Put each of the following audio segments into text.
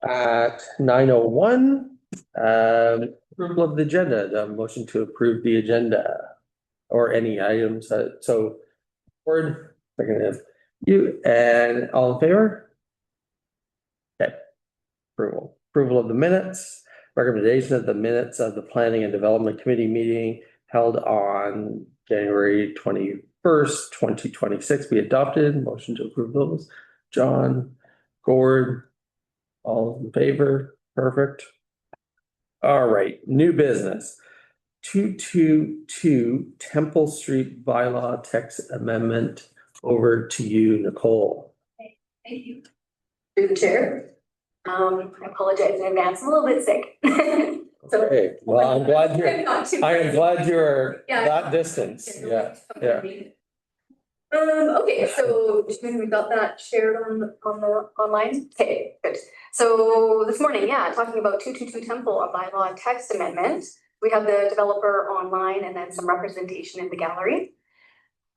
At 9:01, approval of the agenda, the motion to approve the agenda or any items so board, second you and all in favor? Okay. Approval of the minutes, recommendation of the minutes of the Planning and Development Committee meeting held on January 21st, 2026 be adopted. Motion to approve those. John, Gord, all in favor? Perfect. All right, new business. 222 Temple Street bylaw text amendment. Over to you, Nicole. Okay, thank you. Through the chair. I apologize in advance. I'm a little bit sick. Okay, well, I'm glad you're that distance. Yeah. Okay, so we got that shared on the online. Okay, good. So this morning, talking about 222 Temple, a bylaw text amendment. We have the developer online and then some representation in the gallery.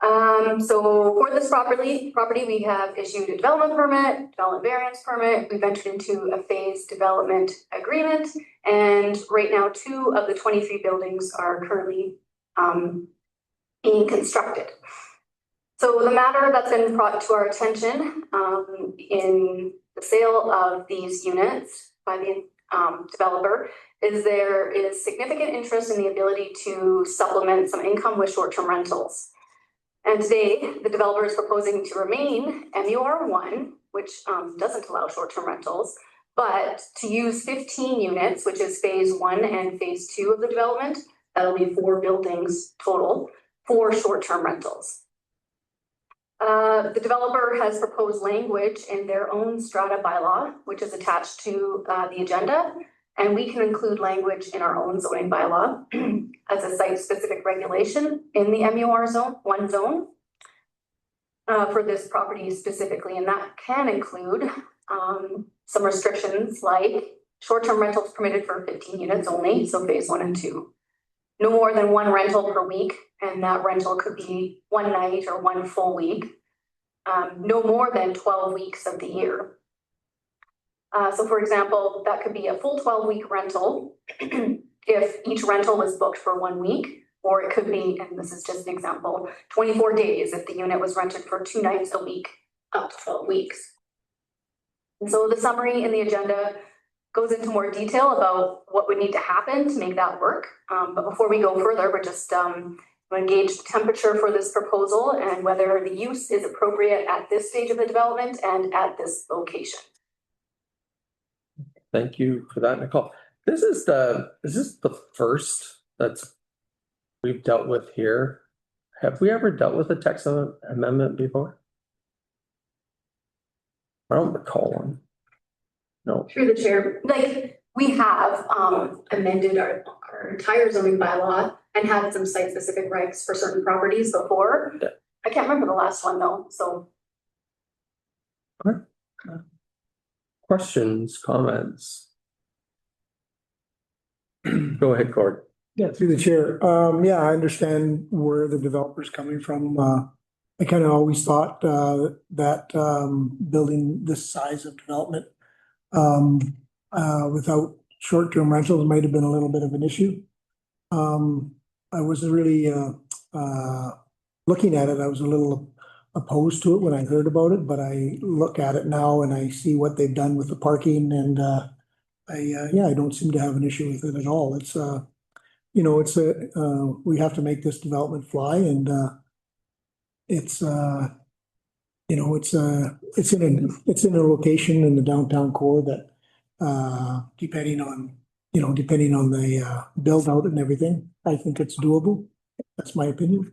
So for this property, we have issued a development permit, development variance permit. We've entered into a phased development agreement, and right now 2 of the 23 buildings are currently being constructed. So the matter that's been brought to our attention in the sale of these units by the developer is there is significant interest in the ability to supplement some income with short-term rentals. And today, the developer is proposing to remain MUR1, which doesn't allow short-term rentals, but to use 15 units, which is phase 1 and phase 2 of the development. That'll be 4 buildings total for short-term rentals. The developer has proposed language in their own strata bylaw, which is attached to the agenda, and we can include language in our own zoning bylaw as a site-specific regulation in the MUR1 zone for this property specifically, and that can include some restrictions like short-term rentals permitted for 15 units only, so phase 1 and 2. No more than 1 rental per week, and that rental could be 1 night or 1 full week. No more than 12 weeks of the year. So for example, that could be a full 12-week rental if each rental was booked for 1 week, or it could be, and this is just an example, 24 days if the unit was rented for 2 nights a week, up to 12 weeks. And so the summary in the agenda goes into more detail about what would need to happen to make that work. But before we go further, we're just engage the temperature for this proposal and whether the use is appropriate at this stage of the development and at this location. Thank you for that, Nicole. Is this the first that's we've dealt with here? Have we ever dealt with a text amendment before? I don't recall one. No. Through the chair, like we have amended our entire zoning bylaw and had some site-specific regs for certain properties before. Yeah. I can't remember the last one though, so. Okay. Questions, comments? Go ahead, Gord. Yeah, through the chair. Yeah, I understand where the developer's coming from. I kind of always thought that building this size of development without short-term rentals might have been a little bit of an issue. I wasn't really looking at it. I was a little opposed to it when I heard about it, but I look at it now and I see what they've done with the parking, and I don't seem to have an issue with it at all. It's we have to make this development fly, and it's in a location in the downtown core that depending on the build out and everything, I think it's doable. That's my opinion.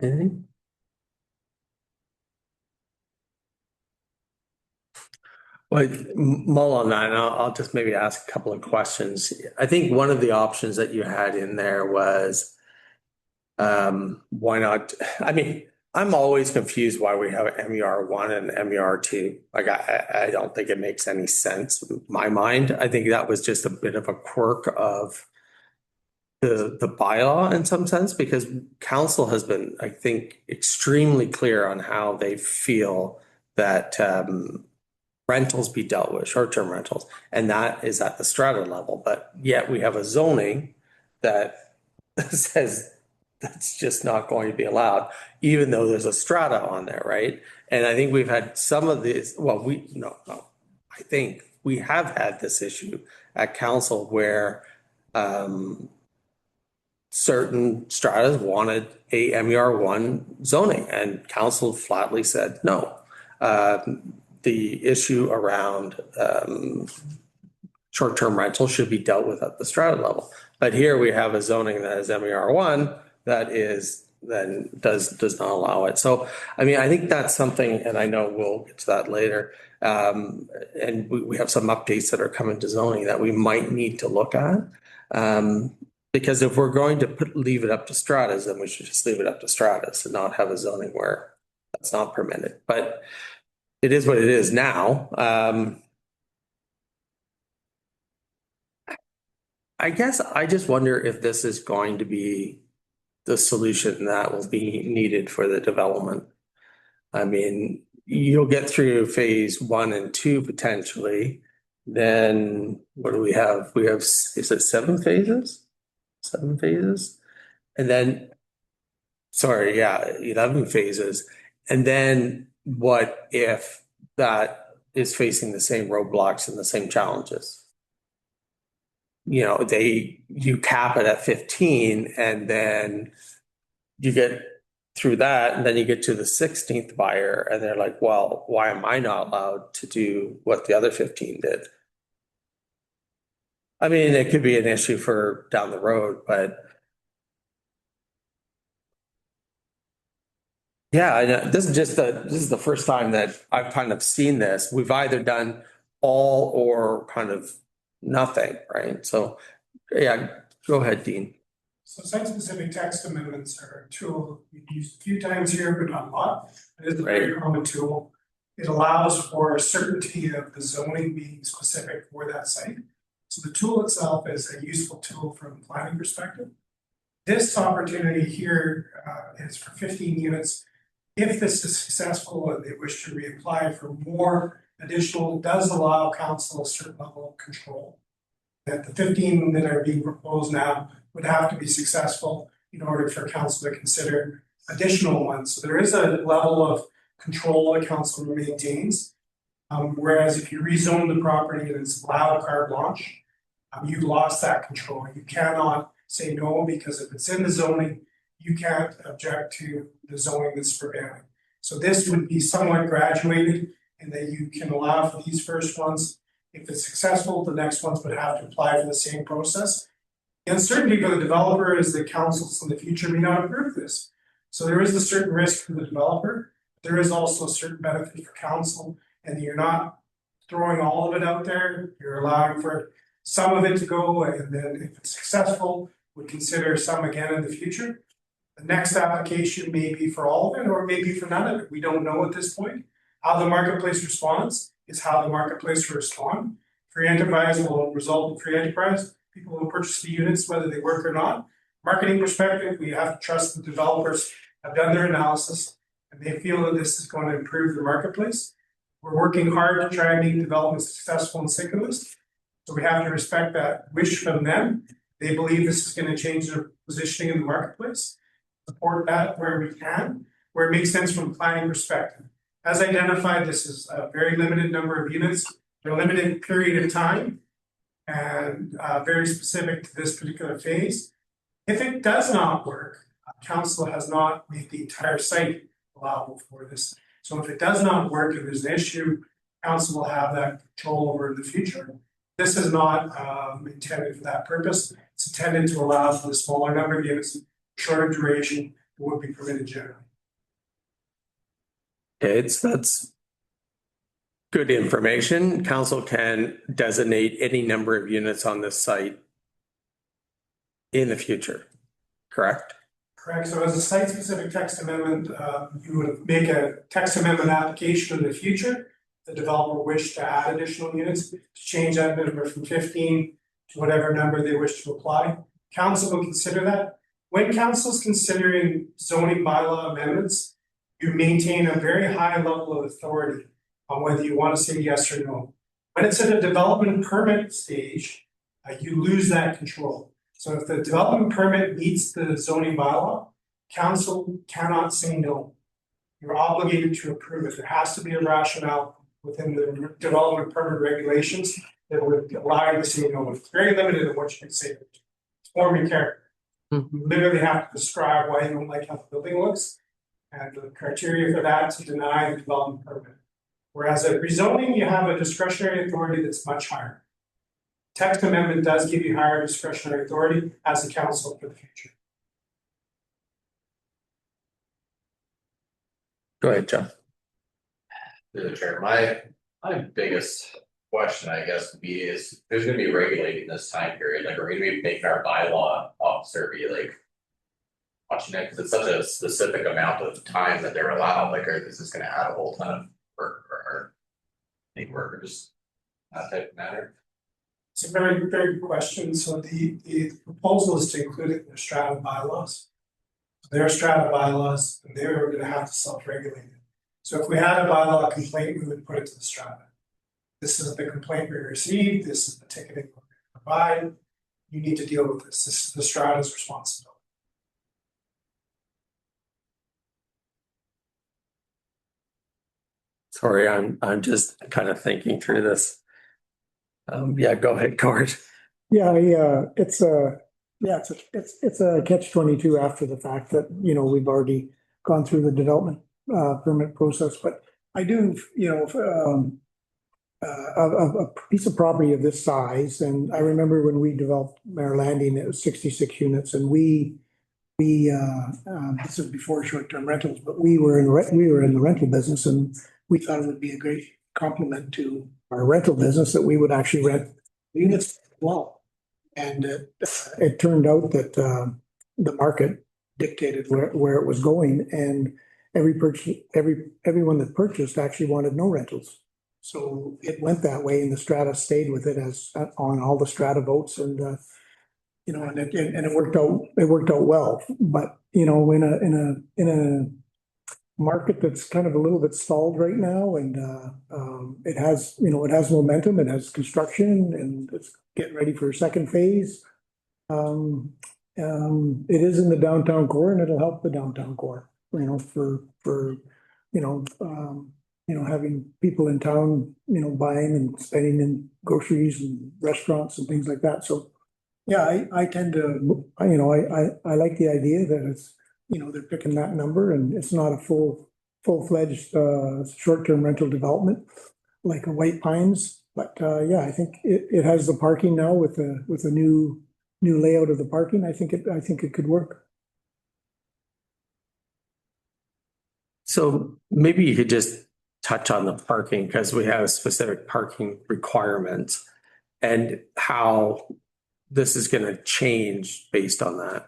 Anything? Well, mull on that, and I'll just maybe ask a couple of questions. I think one of the options that you had in there was, why not? I mean, I'm always confused why we have MUR1 and MUR2. Like, I don't think it makes any sense in my mind. I think that was just a bit of a quirk of the bylaw in some sense, because council has been, I think, extremely clear on how they feel that rentals be dealt with, short-term rentals, and that is at the strata level, but yet we have a zoning that says that's just not going to be allowed, even though there's a strata on there, right? And I think we've had some of these, well, I think we have had this issue at council where certain stratas wanted a MER1 zoning and council flatly said no. The issue around short-term rental should be dealt with at the strata level. But here we have a zoning that is MER1 that is then does not allow it. So, I mean, I think that's something, and I know we'll get to that later. And we have some updates that are coming to zoning that we might need to look at. Because if we're going to leave it up to stratas, then we should just leave it up to stratas and not have a zoning where that's not permitted. But it is what it is now. I guess I just wonder if this is going to be the solution that will be needed for the development. I mean, you'll get through phase 1 and 2 potentially. Then what do we have? We have, is it 7 phases? 7 phases? And then, sorry, yeah, 11 phases. And then what if that is facing the same roadblocks and the same challenges? You know, you cap it at 15 and then you get through that and then you get to the 16th buyer and they're like, well, why am I not allowed to do what the other 15 did? I mean, it could be an issue for down the road, but yeah, I know. This is the first time that I've kind of seen this. We've either done all or kind of nothing, right? So, yeah, go ahead, Dean. So site-specific text amendments are a tool we've used a few times here, but not a lot. It is a very common tool. It allows for certainty of the zoning being specific for that site. So the tool itself is a useful tool from a planning perspective. This opportunity here is for 15 units. If this is successful and they wish to reapply for more additional, does allow council a certain level of control. That the 15 that are being proposed now would have to be successful in order for council to consider additional ones. So there is a level of control that council maintains. Whereas if you rezone the property and it's allowed carte blanche, you've lost that control. You cannot say no because if it's in the zoning, you can't object to the zoning that's prevailing. So this would be somewhat graduated in that you can allow for these first ones. If it's successful, the next ones would have to apply for the same process. The uncertainty for the developer is that councils in the future may not approve this. So there is a certain risk for the developer. There is also a certain benefit for council, and you're not throwing all of it out there. You're allowing for some of it to go, and then if it's successful, would consider some again in the future. The next application may be for all of it, or maybe for none of it. We don't know at this point. How the marketplace responds is how the marketplace will respond. Free enterprise will result in free enterprise. People will purchase the units whether they work or not. Marketing perspective, we have to trust the developers have done their analysis and they feel that this is going to improve the marketplace. We're working hard to try and make development successful in Sycamore. So we have to respect that wish from them. They believe this is going to change their positioning in the marketplace. Support that where we can, where it makes sense from a planning perspective. As identified, this is a very limited number of units, a limited period of time, and very specific to this particular phase. If it does not work, council has not made the entire site allowable for this. So if it does not work, if there's an issue, council will have that control over in the future. This is not intended for that purpose. It's intended to allow for the smaller number of units, shorter duration, that would be permitted generally. Okay, that's good information. Council can designate any number of units on this site in the future, correct? Correct. So as a site-specific text amendment, you would make a text amendment application in the future. The developer wished to add additional units, to change that number from 15 to whatever number they wish to apply. Council will consider that. When council is considering zoning bylaw amendments, you maintain a very high level of authority on whether you want to say yes or no. When it's at a development permit stage, you lose that control. So if the development permit meets the zoning bylaw, council cannot say no. You're obligated to approve it. There has to be a rationale within the development permit regulations that would allow you to say no. It's very limited in what you can say. Form your character. You literally have to describe why you don't like how the building looks and the criteria for that to deny the development permit. Whereas at rezoning, you have a discretionary authority that's much higher. Text amendment does give you higher discretionary authority as a council for the future. Go ahead, John. Through the chair, my biggest question, I guess, would be is who's gonna be regulating this time period? Like, are we gonna be making our bylaw officer be like watching it, because it's such a specific amount of time that they're allowed, like, is this gonna add a whole ton of work for any workers? That type of matter. It's a very, very good question. So the proposal is to include it in the strata bylaws. Their strata bylaws, and they're gonna have to self-regulate it. So if we had a bylaw complaint, we would put it to the strata. This is the complaint we received, this is the ticketing we're gonna provide. You need to deal with this. This is the strata's responsibility. Sorry, I'm just kind of thinking through this. Yeah, go ahead, Cord. Yeah, it's a catch-22 after the fact that, you know, we've already gone through the development permit process, but I do, you know, a piece of property of this size, and I remember when we developed Mare Landing, it was 66 units, and this is before short-term rentals, but we were in the rental business, and we thought it would be a great complement to our rental business that we would actually rent units as well. And it turned out that the market dictated where it was going, and everyone that purchased actually wanted no rentals. So it went that way, and the strata stayed with it as on all the strata votes, and you know, and it worked out well. But you know, in a market that's kind of a little bit stalled right now, and it has momentum, it has construction, and it's getting ready for a second phase. It is in the downtown core, and it'll help the downtown core, you know, for having people in town, you know, buying and spending in groceries and restaurants and things like that. So yeah, I tend to, you know, I like the idea that it's, you know, they're picking that number, and it's not a full-fledged short-term rental development like a White Pines. But yeah, I think it has the parking now with a new layout of the parking. I think it could work. So maybe you could just touch on the parking, because we have specific parking requirements and how this is going to change based on that.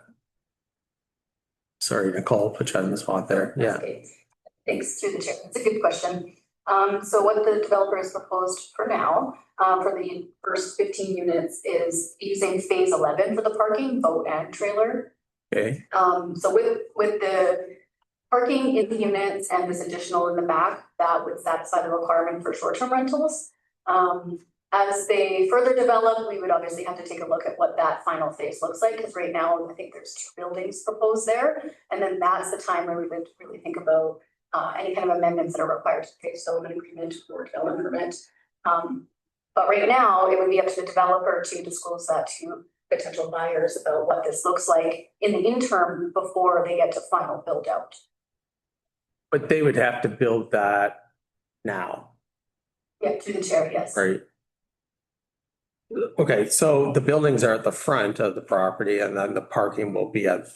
Sorry, Nicole, put you on the spot there. Yeah. Okay. Thanks, through the chair. It's a good question. So what the developer has proposed for now, for the first 15 units, is using phase 11 for the parking, boat and trailer. Okay. So with the parking in the units and this additional in the back, that would satisfy the requirement for short-term rentals. As they further develop, we would obviously have to take a look at what that final phase looks like, because right now I think there's 2 buildings proposed there, and then that's the time where we would really think about any kind of amendments that are required to phase development agreement or development permit. But right now, it would be up to the developer to disclose that to potential buyers about what this looks like in the interim before they get to final build out. But they would have to build that now. Yeah, to the chair, yes. Right. Okay, so the buildings are at the front of the property, and then the parking will be at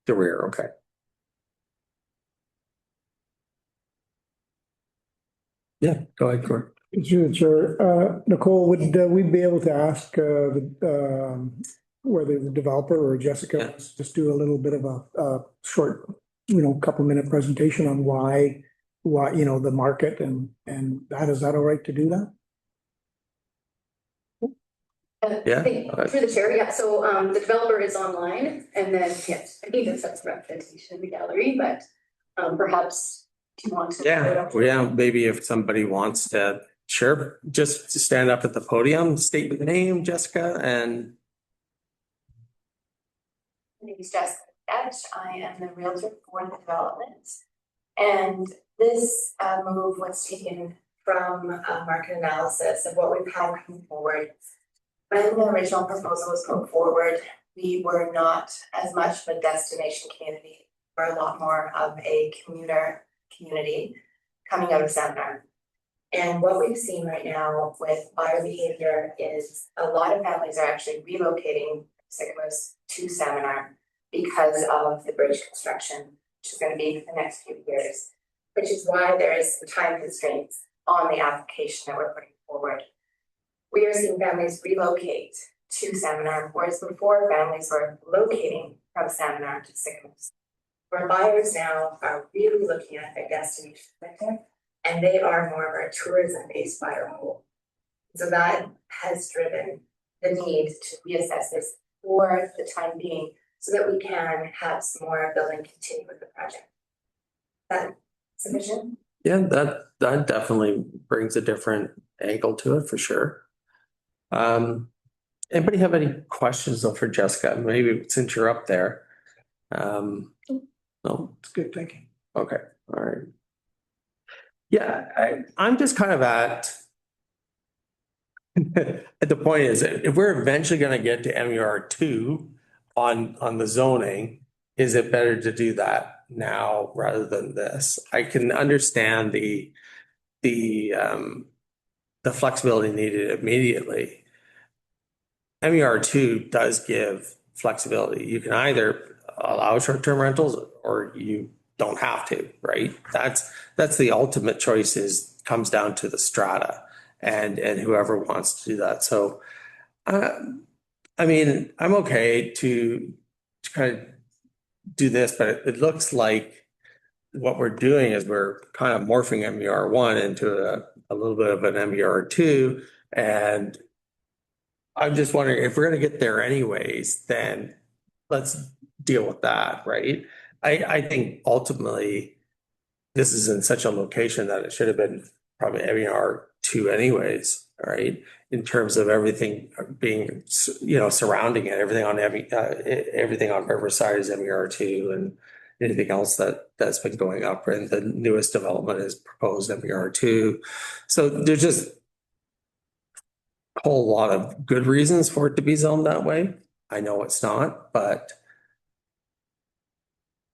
the rear. Okay. Yeah, go ahead, Cord. Sure. Nicole, would we be able to ask whether the developer or Jessica wants to just do a little bit of a short, you know, couple-minute presentation on why, you know, the market and that, is that all right to do that? Yeah. Through the chair, yeah. So the developer is online, and then yes, I think that's representation in the gallery, but perhaps Do you want to? Yeah, maybe if somebody wants to, sure, just to stand up at the podium, state your name, Jessica, and My name is Jessica Edge. I am the realtor for the development. And this move was taken from market analysis of what we've had coming forward. When the original proposal was put forward, we were not as much of a destination community. We're a lot more of a community coming out of Seminar. And what we've seen right now with buyer behavior is a lot of families are actually relocating Sycamores to Seminar because of the bridge construction, which is going to be for the next few years, which is why there is some time constraints on the application that we're putting forward. We are seeing families relocate to Seminar, whereas before families were locating from Seminar to Sycamores. Where buyers now are really looking at their destination center, and they are more of our tourism-based buyer pool. So that has driven the need to reassess this for the time being, so that we can have some more building continue with the project. That sufficient? yeah, that definitely brings a different angle to it for sure. Anybody have any questions though for Jessica? Maybe since you're up there. No, It's good thinking. okay, all right. Yeah, I'm just kind of at the point is if we're eventually gonna get to MER2 on the zoning, is it better to do that now rather than this? I can understand the flexibility needed immediately. MER2 does give flexibility. You can either allow short-term rentals or you don't have to, right? That's the ultimate choice comes down to the strata and whoever wants to do that. So, I mean, I'm okay to kind of do this, but it looks like what we're doing is we're kind of morphing MER1 into a little bit of an MER2. And I'm just wondering if we're going to get there anyways, then let's deal with that, right? I think ultimately this is in such a location that it should have been probably MER2 anyways, right? In terms of everything being, surrounding it, everything on Riverside is MER2 and anything else that's been going up. And the newest development is proposed MER2. So there's just a whole lot of good reasons for it to be zoned that way. I know it's not, but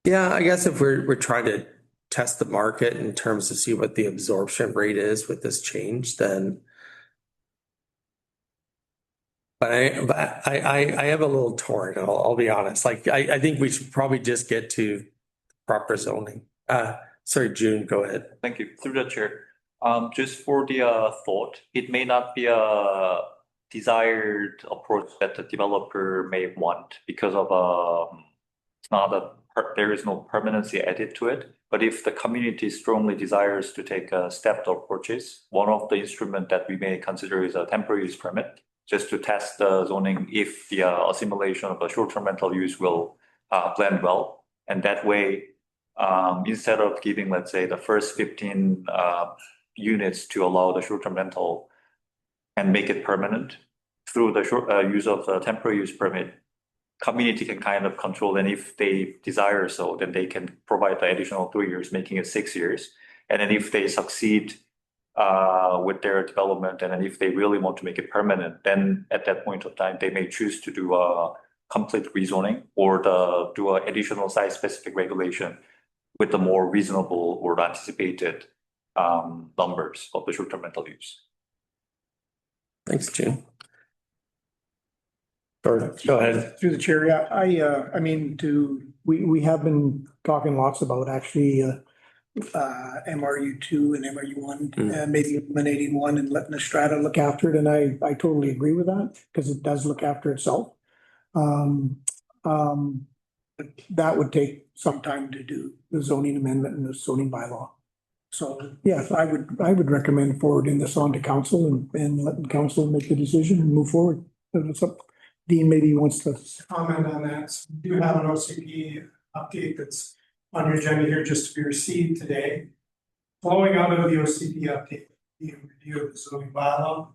yeah, I guess if we're trying to test the market in terms to see what the absorption rate is with this change, then but I am a little torn, I'll be honest. Like I think we should probably just get to proper zoning. Sorry, June, go ahead. Thank you. Through the chair. Just for the thought, it may not be a desired approach that the developer may want because of it's not there is no permanency added to it. But if the community strongly desires to take stepped approaches, one of the instruments that we may consider is a temporary use permit, just to test the zoning if the assimilation of a short-term rental use will blend well. And that way, instead of giving, let's say, the first 15 units to allow the short-term rental and make it permanent through the use of the temporary use permit, community can kind of control. And if they desire so, then they can provide the additional 3 years, making it 6 years. And then if they succeed with their development, and then if they really want to make it permanent, then at that point of time, they may choose to do a complete rezoning or do an additional site-specific regulation with the more reasonable or anticipated numbers of the short-term rental use. Thanks, June. Go ahead. Through the chair, yeah, I mean, we have been talking lots about actually MRU2 and MRU1, maybe eliminating one and letting the strata look after it, and I totally agree with that because it does look after itself. That would take some time to do the zoning amendment and the zoning bylaw. So yes, I would recommend forwarding this on to council and letting council make the decision and move forward. Dean maybe wants to comment on that. So we do have an OCP update that's on your agenda here just to be received today. flowing out of the OCP update, the review of the zoning bylaw.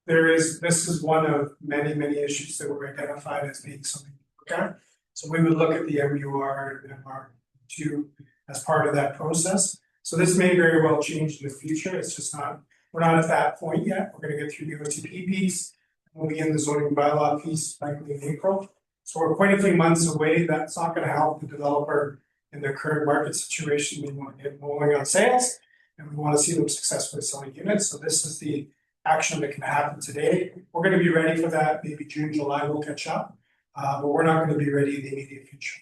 This is one of many issues that were identified as being something to look at. So we would look at the MUR and MR2 as part of that process. So this may very well change in the future. It's just not, we're not at that point yet. We're gonna get through the OCP piece. We'll begin the zoning bylaw piece likely in April. So we're quite a few months away. That's not gonna help the developer in their current market situation. We want to get rolling on sales and we want to see them successfully selling units. So this is the action that can happen today. We're going to be ready for that. Maybe June, July will catch up, but we're not going to be ready in the immediate future.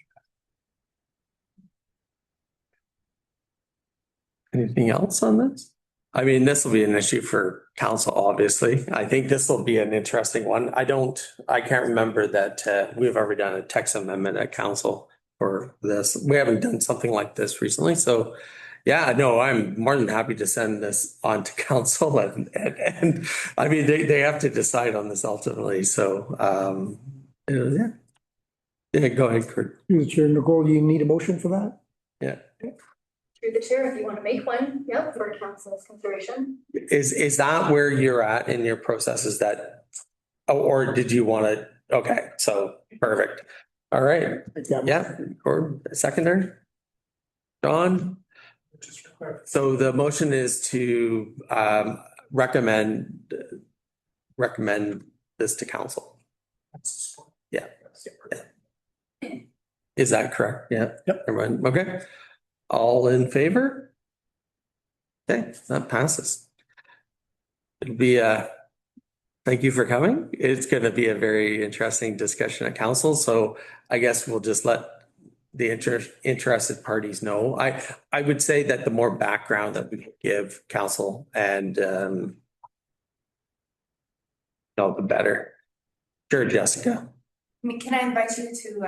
Anything else on this? I mean, this will be an issue for council, obviously. I think this will be an interesting one. I can't remember that we've ever done a text amendment at council for this. We haven't done something like this recently. So yeah, no, I'm more than happy to send this on to council and I mean, they have to decide on this ultimately. So, yeah. Yeah, go ahead, Kurt. Through the chair, Nicole, do you need a motion for that? Yeah. Through the chair, if you want to make one, yep, for council's consideration. Is that where you're at in your process? Is that, or did you want to, okay, so perfect. All right. Yeah, Gordon, seconder. John? So the motion is to recommend this to council. Yeah. Is that correct? Yeah. Yep. Everyone, okay. All in favor? Okay, that passes. It'll be thank you for coming. It's going to be a very interesting discussion at council. So I guess we'll just let the interested parties know. I would say that the more background that we give council and the better. Sure, Jessica. Can I invite you to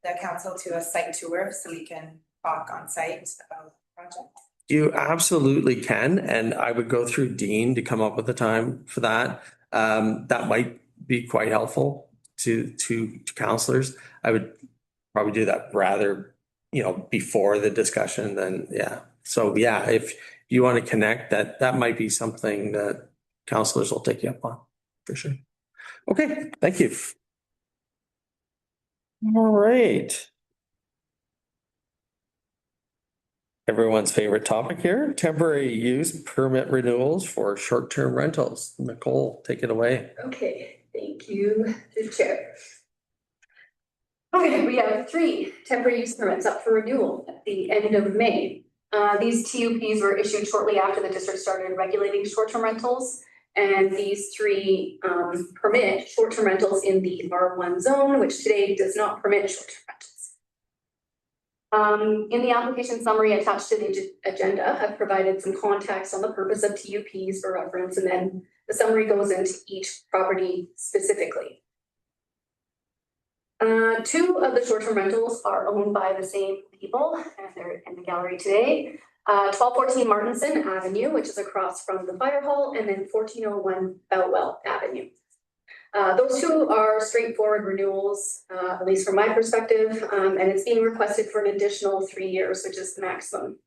the council to a site tour so we can talk on site about the project? You absolutely can, and I would go through Dean to come up with a time for that. That might be quite helpful to councillors. I would probably do that rather, before the discussion than, yeah. So yeah, if you want to connect, that might be something that councillors will take you up on, for sure. Okay, thank you. All right. Everyone's favorite topic here, temporary use permit renewals for short-term rentals. Nicole, take it away. Okay, thank you, the chair. Okay, we have 3 temporary use permits up for renewal at the end of May. These TUPs were issued shortly after the district started regulating short-term rentals. And these 3 permit short-term rentals in the R1 zone, which today does not permit short-term rentals. In the application summary attached to the agenda, I've provided some context on the purpose of TUPs for reference, and then the summary goes into each property specifically. 2 of the short-term rentals are owned by the same people, and they're in the gallery today. 1214 Martinson Avenue, which is across from the fire hall, and then 1401 Boutwell Avenue. Those 2 are straightforward renewals, at least from my perspective, and it's being requested for an additional 3 years, which is the maximum.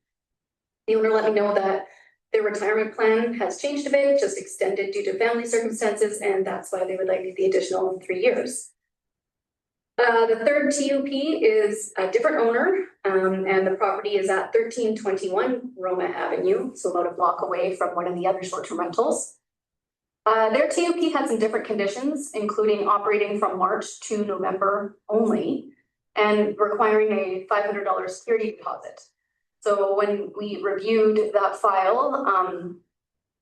The owner let me know that their retirement plan has changed a bit, just extended due to family circumstances, and that's why they would like the additional 3 years. The third TUP is a different owner, and the property is at 1321 Roma Avenue, so about a block away from one of the other short-term rentals. Their TUP had some different conditions, including operating from March to November only, and requiring a $500 security deposit. So when we reviewed that file,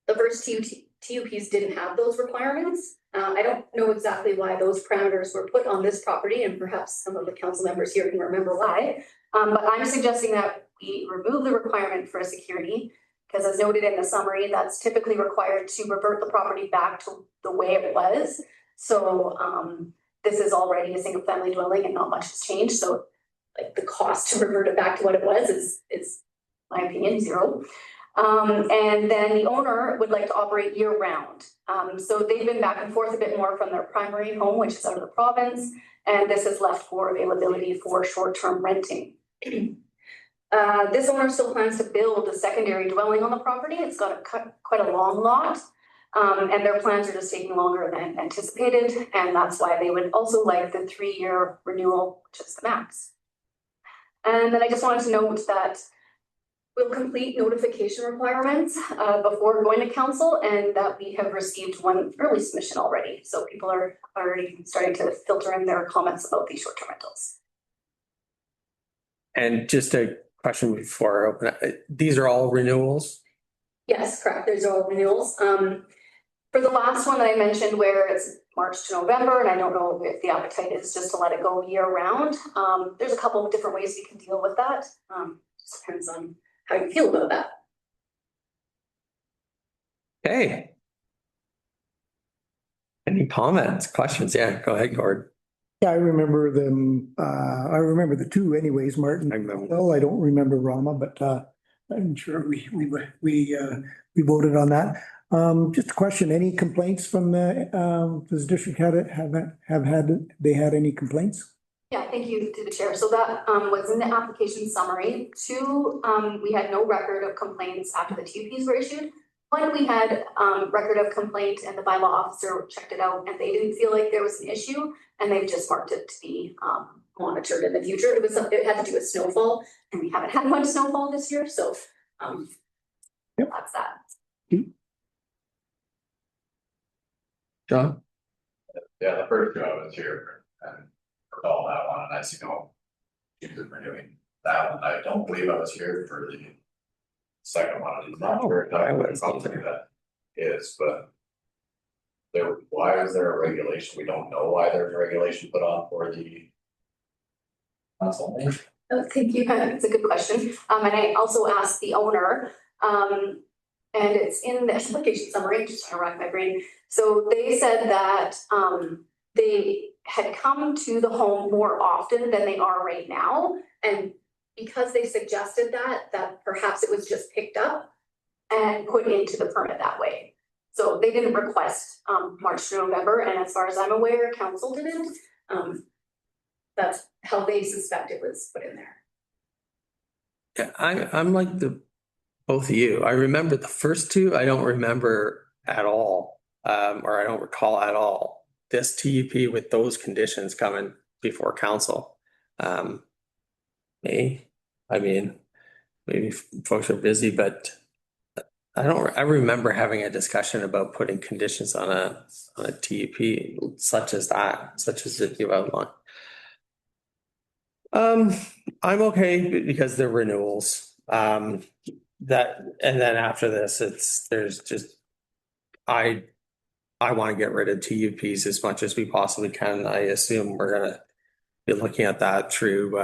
the first TUPs didn't have those requirements. I don't know exactly why those parameters were put on this property, and perhaps some of the council members here can remember why. But I'm suggesting that we remove the requirement for a security, because as noted in the summary, that's typically required to revert the property back to the way it was. So this is already a single family dwelling and not much has changed. So like the cost to revert it back to what it was is my opinion, 0. And then the owner would like to operate year round. So they've been back and forth a bit more from their primary home, which is out of the province, and this has left for availability for short-term renting. This owner still plans to build a secondary dwelling on the property. It's got quite a long lot. And their plans are just taking longer than anticipated, and that's why they would also like the 3-year renewal, which is the max. And then I just wanted to note that we'll complete notification requirements before going to council, and that we have received one early submission already. So people are already starting to filter in their comments about these short-term rentals. And just a question before I open it, these are all renewals? Yes, correct. There's all renewals. For the last one that I mentioned where it's March to November, and I don't know if the appetite is just to let it go year round. There's a couple of different ways we can deal with that. Just depends on how you feel about that. Okay. Any comments, questions? Yeah, go ahead, Gord. Yeah, I remember them, I remember the two anyways, Martin. I remember. Well, I don't remember Rama, but I'm sure we voted on that. Just a question, any complaints from does the district they had any complaints? Yeah, thank you to the chair. So that was in the application summary. 2, we had no record of complaints after the TUPs were issued. 1, we had record of complaint and the bylaw officer checked it out and they didn't feel like there was an issue, and they've just marked it to be monitored in the future. It had to do with snowfall, and we haven't had much snowfall this year, so that's that. John? Yeah, the first job was here and for all that one, and as you know, we've been doing that one. I don't believe I was here for the second one. I'm not sure exactly something that is, but why is there a regulation? We don't know why there's a regulation put on for the council. Oh, thank you. It's a good question. And I also asked the owner, and it's in the application summary, just trying to rack my brain. So they said that they had come to the home more often than they are right now. And because they suggested that perhaps it was just picked up and put into the permit that way. So they didn't request March to November, and as far as I'm aware, council didn't. That's how they suspect it was put in there. Yeah, I'm like both of you. I remember the first 2. I don't remember at all, or I don't recall at all this TUP with those conditions coming before council. I mean, maybe folks are busy, but I remember having a discussion about putting conditions on a TUP such as that you outlined. I'm okay because they're renewals. And then after this, I want to get rid of TUPs as much as we possibly can. I assume we're gonna be looking at that through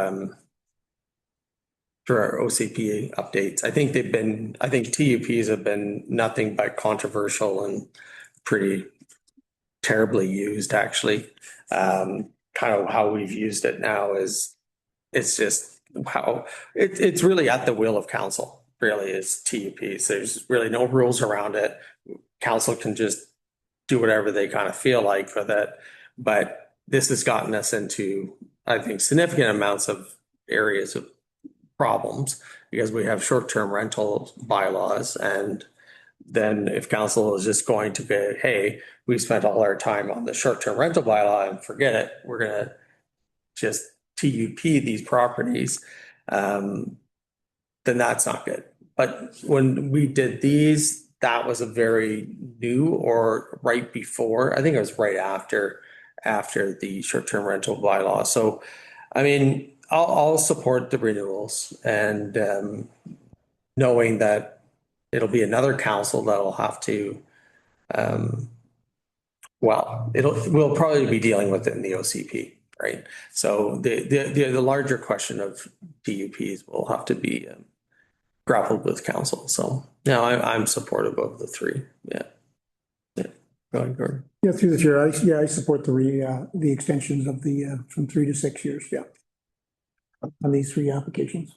our OCP updates. I think TUPs have been nothing but controversial and pretty terribly used, actually. Kind of how we've used it now is it's just how it's really at the will of council, really, is TUPs. There's really no rules around it. Council can just do whatever they kind of feel like with it. But this has gotten us into, I think, significant amounts of areas of problems because we have short-term rental bylaws. And then if council is just going to be, hey, we spent all our time on the short-term rental bylaw and forget it, we're going to just TUP these properties, then that's not good. But when we did these, that was a very new or right before, I think it was right after the short-term rental bylaw. So, I mean, I'll support the renewals, and knowing that it'll be another council that'll have to, we'll probably be dealing with it in the OCP, right? So the larger question of TUPs will have to be grappled with council. So now I'm supportive of the 3. Yeah. Go ahead, Gordon. Yeah, through the chair, I support the extensions of the from 3 to 6 years, yeah. On these 3 applications.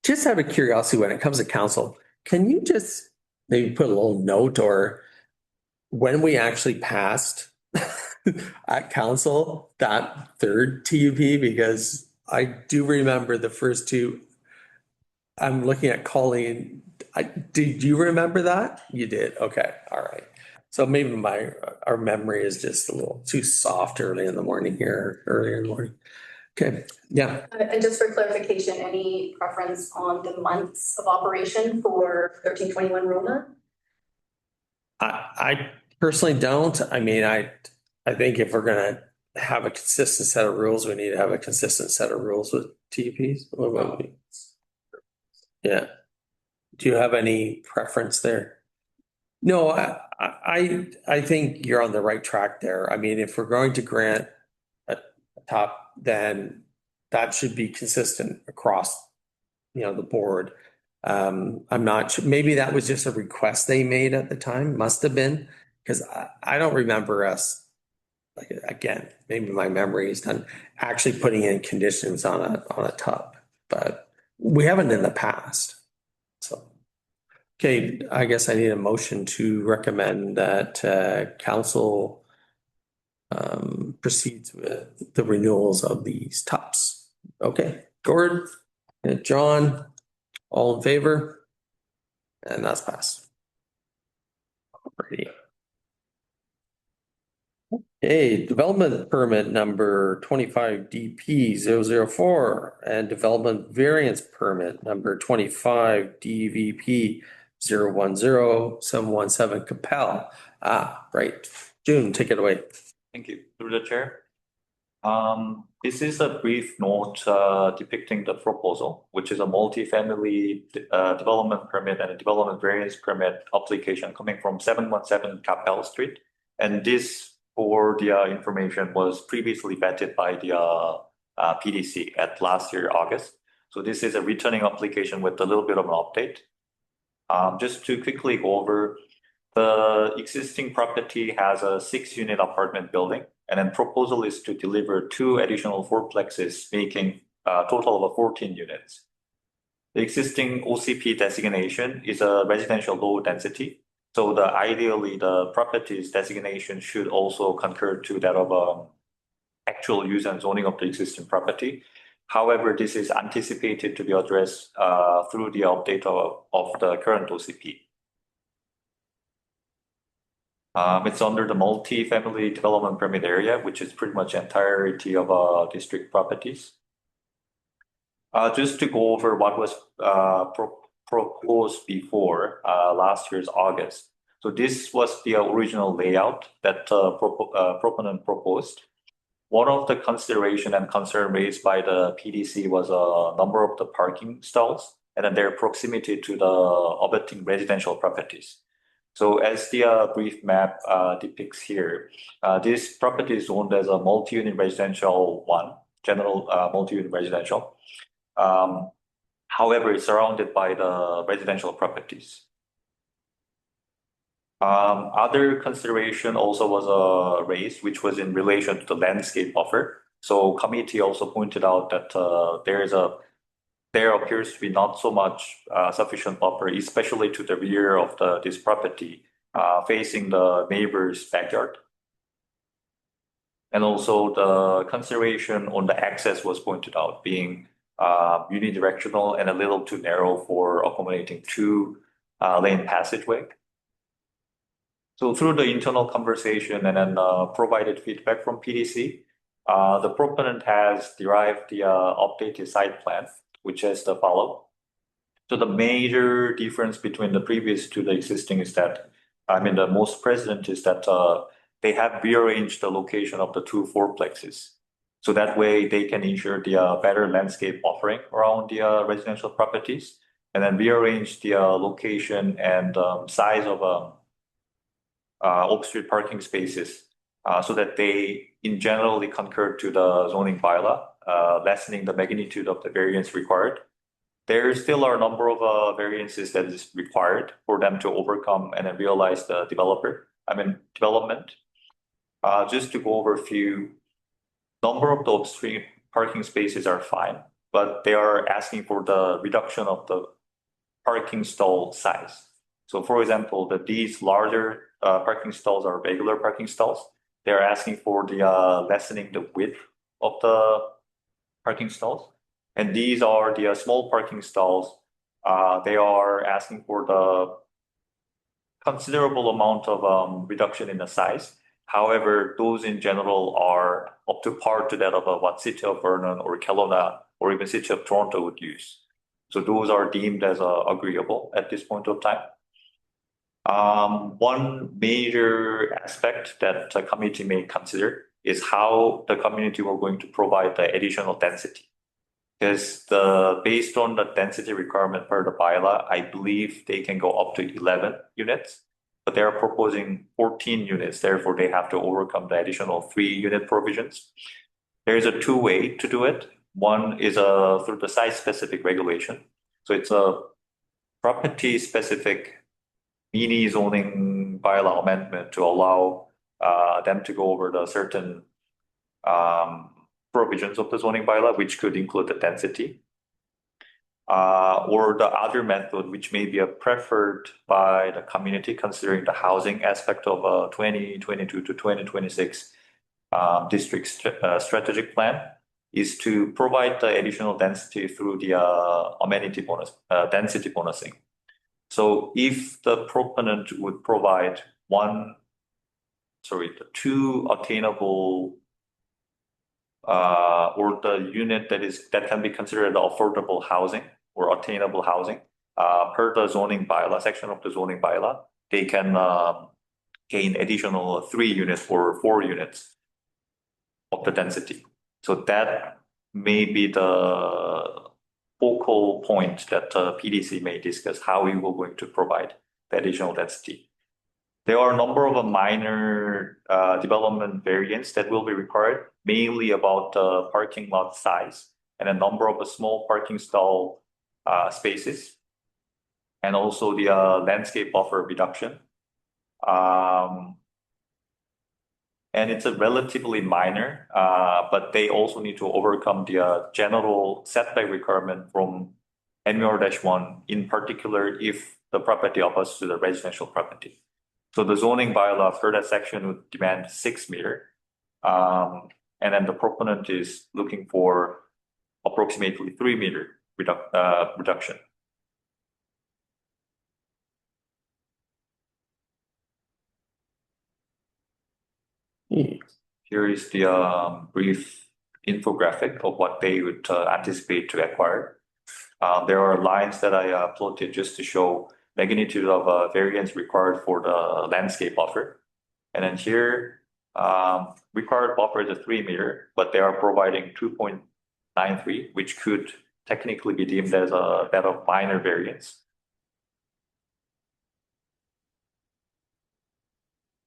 Just out of curiosity, when it comes to council, can you just maybe put a little note or when we actually passed at council, that third TUP, because I do remember the first two. I'm looking at Colleen. Did you remember that? You did. Okay. All right. So maybe our memory is just a little too soft early in the morning here, earlier in the morning. Okay. Yeah. And just for clarification, any preference on the months of operation for 1321 Roma? I personally don't. I mean, I think if we're gonna have a consistent set of rules, we need to have a consistent set of rules with TUPs. What about me? Yeah. Do you have any preference there? No, I think you're on the right track there. I mean, if we're going to grant a top, then that should be consistent across, the board. I'm not sure, maybe that was just a request they made at the time, must have been, because I don't remember us, like, again, maybe my memory is done, actually putting in conditions on a tub, but we haven't in the past, so. Okay, I guess I need a motion to recommend that council proceeds with the renewals of these tops. Okay, Gord, John, all in favor? And that's passed. Alrighty. Okay, development permit number 25 DP 004 and development variance permit number 25 DVP 010717 Capel. Right. June, take it away. Thank you. Through the chair. This is a brief note depicting the proposal, which is a multi-family development permit and a development variance permit application coming from 717 Capel Street. And this, for the information, was previously vetted by the PDC at last year, August. So this is a returning application with a little bit of an update. Just to quickly go over, the existing property has a 6-unit apartment building, and then proposal is to deliver 2 additional fourplexes, making a total of 14 units. The existing OCP designation is a residential low density. So ideally, the property's designation should also concur to that of actual use and zoning of the existing property. However, this is anticipated to be addressed through the update of the current OCP. It's under the multi-family development permit area, which is pretty much entirety of district properties. Just to go over what was proposed before last year's August. So this was the original layout that proponent proposed. One of the consideration and concern raised by the PDC was a number of the parking stalls and then their proximity to the abutting residential properties. So as the brief map depicts here, this property is owned as a multi-unit residential one, general multi-unit residential. However, it's surrounded by the residential properties. Other consideration also was raised, which was in relation to the landscape buffer. So committee also pointed out that there appears to be not so much sufficient buffer, especially to the rear of this property, facing the neighbor's backyard. And also the consideration on the access was pointed out, being unidirectional and a little too narrow for accommodating 2-lane passageway. So through the internal conversation and then provided feedback from PDC, the proponent has derived the updated site plan, which is the follow. So the major difference between the previous to the existing is that, the most present is that they have rearranged the location of the 2 fourplexes. So that way they can ensure the better landscape offering around the residential properties, and then rearrange the location and size of off-street parking spaces so that they in generally concur to the zoning bylaw, lessening the magnitude of the variance required. There still are a number of variances that is required for them to overcome and then realize the development. Just to go over a few, number of the off-street parking spaces are fine, but they are asking for the reduction of the parking stall size. So for example, these larger parking stalls are regular parking stalls, they're asking for the lessening the width of the parking stalls. And these are the small parking stalls. They are asking for the considerable amount of reduction in the size. However, those in general are up to par to that of what City of Vernon or Kelowna or even City of Toronto would use. So those are deemed as agreeable at this point of time. One major aspect that the committee may consider is how the community will going to provide the additional density. Because based on the density requirement per the bylaw, I believe they can go up to 11 units, but they are proposing 14 units. Therefore, they have to overcome the additional 3-unit provisions. There is a two-way to do it. One is through the site-specific regulation. So it's a property-specific mini zoning bylaw amendment to allow them to go over the certain provisions of the zoning bylaw, which could include the density. Or the other method, which may be preferred by the community, considering the housing aspect of 2022 to 2026 district strategic plan, is to provide the additional density through the amenity bonus, density bonusing. So if the proponent would provide two attainable or the unit that can be considered affordable housing or attainable housing, per the zoning bylaw, section of the zoning bylaw, they can gain additional 3 units or 4 units of the density. So that may be the focal point that PDC may discuss how we will going to provide the additional density. There are a number of minor development variants that will be required, mainly about the parking lot size and a number of small parking stall spaces, and also the landscape buffer reduction. And it's a relatively minor, but they also need to overcome the general setback requirement from NMR-1, in particular if the property opposite to the residential property. So the zoning bylaw for that section would demand 6 meter. And then the proponent is looking for approximately 3 meter reduction. Here is the brief infographic of what they would anticipate to acquire. There are lines that I plotted just to show magnitude of variance required for the landscape buffer. And then here, required buffer is a 3 meter, but they are providing 2.93, which could technically be deemed as a that of minor variance.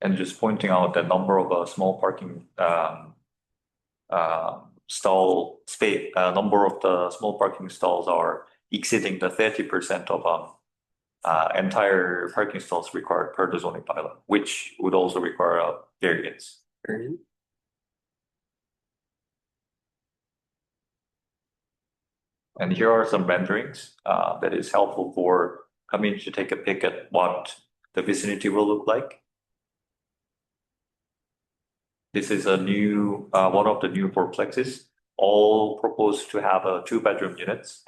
And just pointing out the number of small parking stall space, number of the small parking stalls are exceeding the 30% of entire parking stalls required per the zoning bylaw, which would also require a variance. And here are some renderings that is helpful for community to take a peek at what the vicinity will look like. This is a new one of the new fourplexes, all proposed to have 2-bedroom units.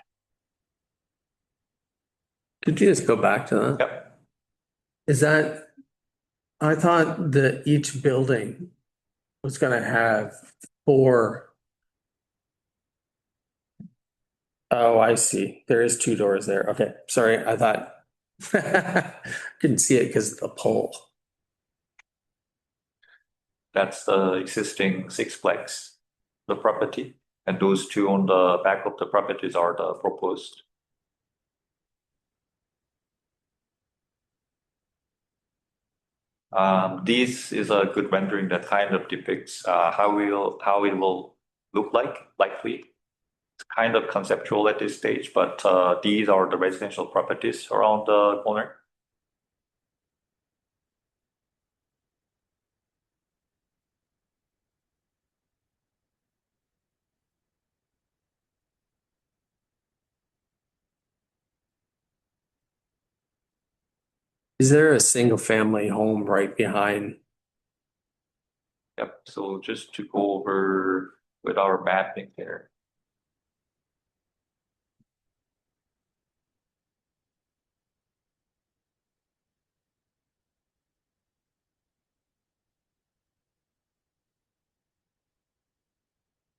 Could you just go back to that? Yep. Is that, I thought that each building was gonna have 4. Oh, I see. There is 2 doors there. Okay, sorry, I thought. Couldn't see it because of the pole. That's the existing 6-plex, the property, and those 2 on the back of the properties are the proposed. This is a good rendering that kind of depicts how it will look like, likely. It's kind of conceptual at this stage, but these are the residential properties around the corner. Is there a single family home right behind Yep, so just to go over with our mapping here.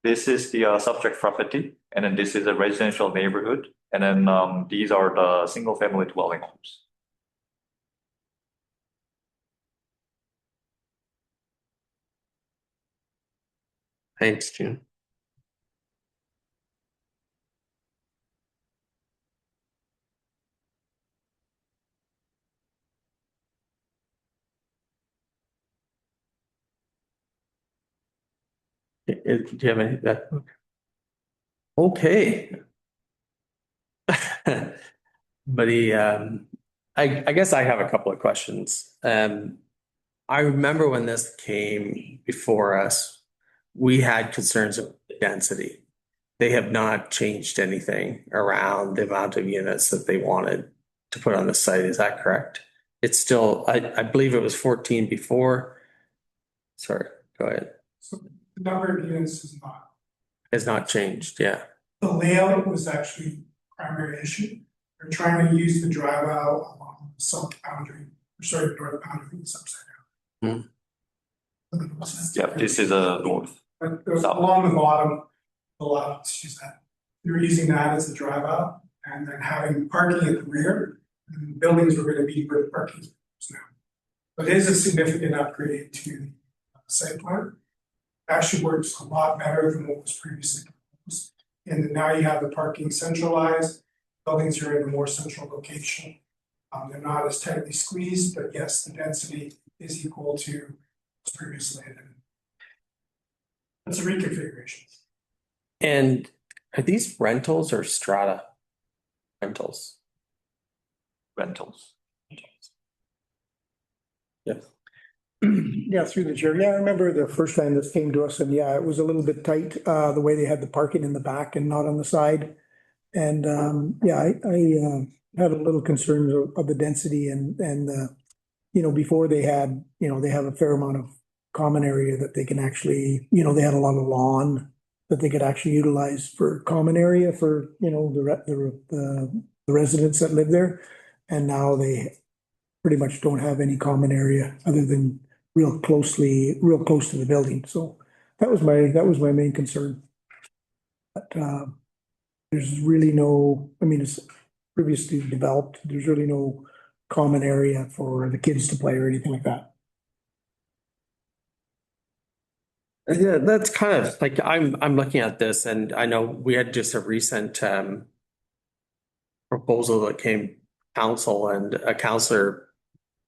This is the subject property, and then this is a residential neighborhood, and then these are the single family dwelling homes. Thanks, June. Do you have any, that? Okay. Buddy, I guess I have a couple of questions. I remember when this came before us, we had concerns of density. They have not changed anything around the amount of units that they wanted to put on the site. Is that correct? It's still, I believe it was 14 before. Sorry, go ahead. So the number of units is not. Has not changed, yeah. The layout was actually the primary issue. They're trying to use the drive out along the south boundary, or sorry, the north boundary, it's upside down. Yep, this is a north. But there's along the bottom, the lot, use that. They're using that as the drive out and then having parking at the rear. And the buildings were gonna be where the parking is now. But it is a significant upgrade to the site plan. Actually works a lot better than what was previously proposed. And then now you have the parking centralized, buildings are in a more central location. They're not as tightly squeezed, but yes, the density is equal to what's previously. It's a reconfiguration. And are these rentals or strata rentals? Rentals. Yes. Yeah, through the chair. Yeah, I remember the first time this came to us and yeah, it was a little bit tight, the way they had the parking in the back and not on the side. And yeah, I had a little concerns of the density and you know, before they had, you know, they have a fair amount of common area that they can actually, you know, they had a lot of lawn that they could actually utilize for common area for, you know, the residents that live there. And now they pretty much don't have any common area other than real close to the building. So that was my main concern. But there's really no, I mean, it's previously developed, there's really no common area for the kids to play or anything like that. Yeah, that's kind of like, I'm looking at this and I know we had just a recent proposal that came council and a councillor,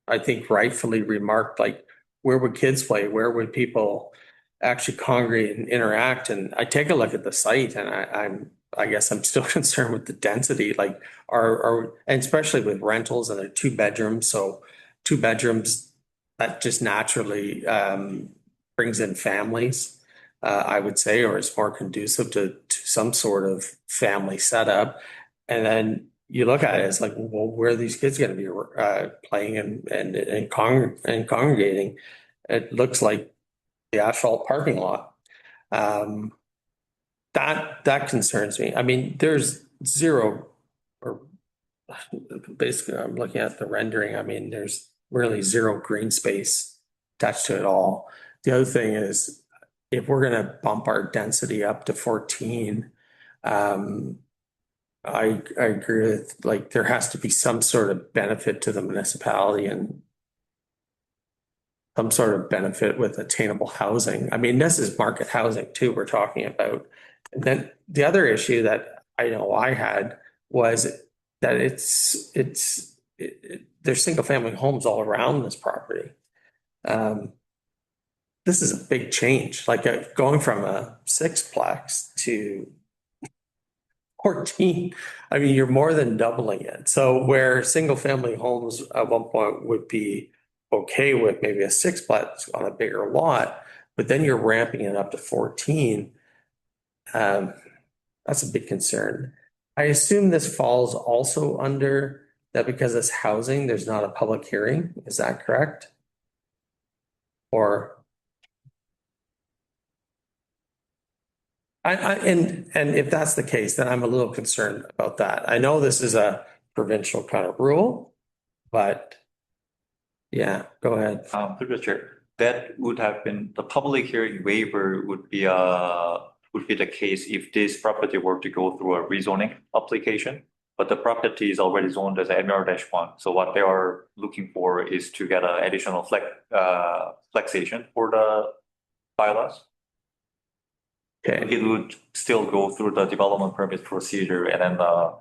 I think rightfully remarked, like, where would kids play? Where would people actually congregate and interact? And I take a look at the site and I guess I'm still concerned with the density, like and especially with rentals and they're 2 bedrooms. So 2 bedrooms, that just naturally brings in families, I would say, or is more conducive to some sort of family setup. And then you look at it, it's like, well, where are these kids going to be playing and congregating? It looks like the asphalt parking lot. That concerns me. I mean, there's zero, or basically, I'm looking at the rendering. I mean, there's really zero green space attached to it all. The other thing is, if we're going to bump our density up to 14, I agree with, like, there has to be some sort of benefit to the municipality and some sort of benefit with attainable housing. I mean, this is market housing too, we're talking about. And then the other issue that I know I had was that there's single family homes all around this property. This is a big change, like going from a 6-plex to 14. I mean, you're more than doubling it. So where single family homes at one point would be okay with maybe a 6-plex on a bigger lot, but then you're ramping it up to 14. That's a big concern. I assume this falls also under that because it's housing, there's not a public hearing. Is that correct? Or And if that's the case, then I'm a little concerned about that. I know this is a provincial kind of rule, but yeah, go ahead. Through the chair, that would have been, the public hearing waiver would be the case if this property were to go through a rezoning application. But the property is already zoned as MR-1. So what they are looking for is to get an additional flexation for the bylaws. Okay, It would still go through the development permit procedure, and then the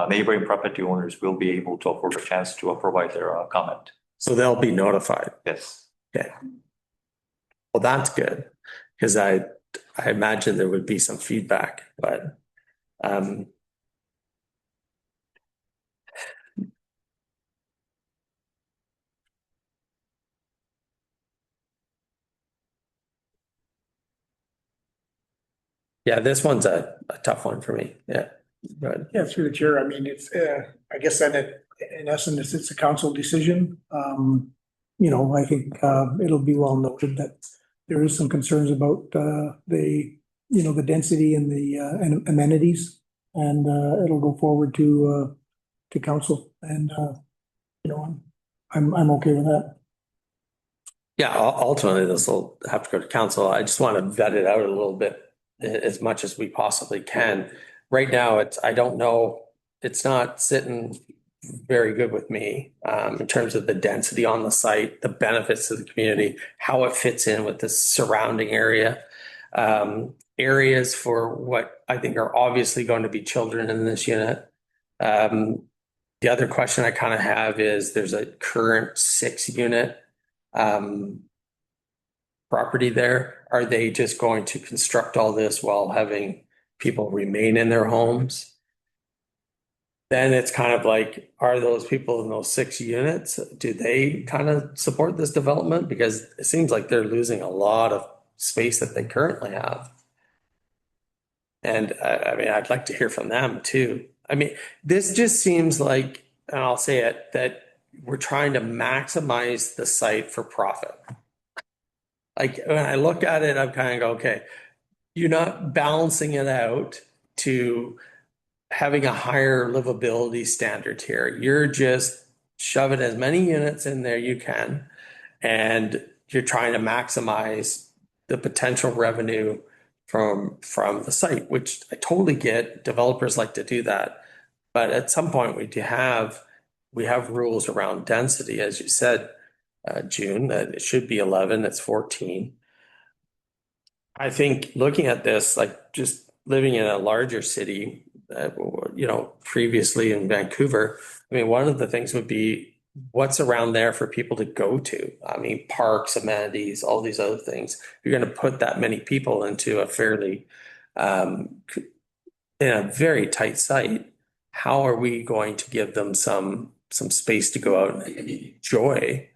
neighboring property owners will be able to afford a chance to provide their comment. so they'll be notified. Yes. Okay. Well, that's good, because I imagine there would be some feedback, but yeah, this one's a tough one for me. Yeah. Good. Yeah, through the chair, I mean, it's, I guess that in essence, it's a council decision. You know, I think, it'll be well noted that there is some concerns about, the density and the, and amenities. And, it'll go forward to council and, I'm okay with that. Yeah, ultimately, this will have to go to council. I just want to vet it out a little bit as much as we possibly can. Right now, I don't know, it's not sitting very good with me in terms of the density on the site, the benefits to the community, how it fits in with the surrounding area. Areas for what I think are obviously going to be children in this unit. The other question I kind of have is there's a current 6-unit property there. Are they just going to construct all this while having people remain in their homes? Then it's kind of like, are those people in those 6 units, do they kind of support this development? Because it seems like they're losing a lot of space that they currently have. And I mean, I'd like to hear from them too. I mean, this just seems like, and I'll say it, that we're trying to maximize the site for profit. Like when I look at it, I'm kind of go, okay, you're not balancing it out to having a higher livability standard here. You're just shoving as many units in there you can, and you're trying to maximize the potential revenue from the site, which I totally get. Developers like to do that. But at some point we have rules around density, as you said, June, that it should be 11, it's 14. I think looking at this, like just living in a larger city, previously in Vancouver, I mean, one of the things would be what's around there for people to go to. I mean, parks, amenities, all these other things. You're going to put that many people into a fairly, in a very tight site. How are we going to give them some space to go out and enjoy?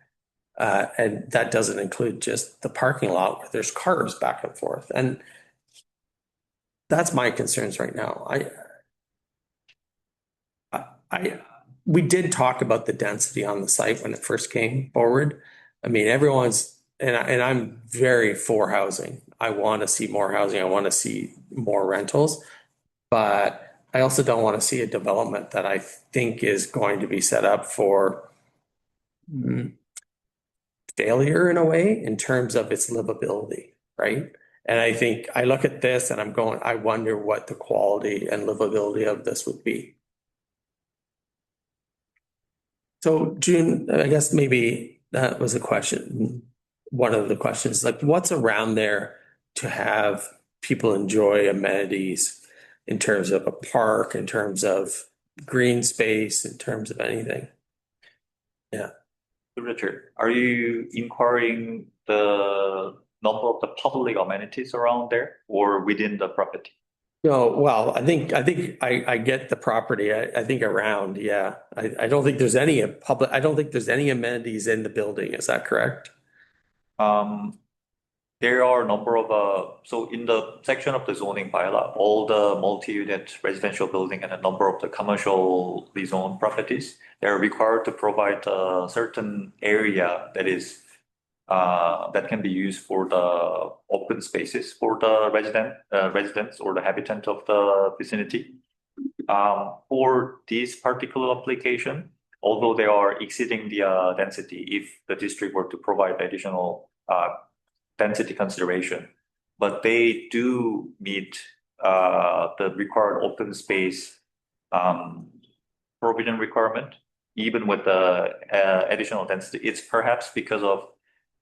And that doesn't include just the parking lot where there's cars back and forth. And that's my concerns right now. We did talk about the density on the site when it first came forward. I mean, and I'm very for housing. I want to see more housing. I want to see more rentals, but I also don't want to see a development that I think is going to be set up for failure in a way in terms of its livability, right? And I think I look at this and I wonder what the quality and livability of this would be. So June, I guess maybe that was a question. One of the questions, like what's around there to have people enjoy amenities in terms of a park, in terms of green space, in terms of anything? Yeah. Richard, are you inquiring the number of the public amenities around there or within the property? No, well, I think I get the property. I think around, yeah. I don't think there's any public, I don't think there's any amenities in the building. Is that correct? There are a number of, so in the section of the zoning bylaw, all the multi-unit residential building and a number of the commercially zoned properties, they're required to provide a certain area that is that can be used for the open spaces for the residents or the habitant of the vicinity. For this particular application, although they are exceeding the density, if the district were to provide additional density consideration, but they do meet the required open space provision requirement, even with the additional density. It's perhaps because of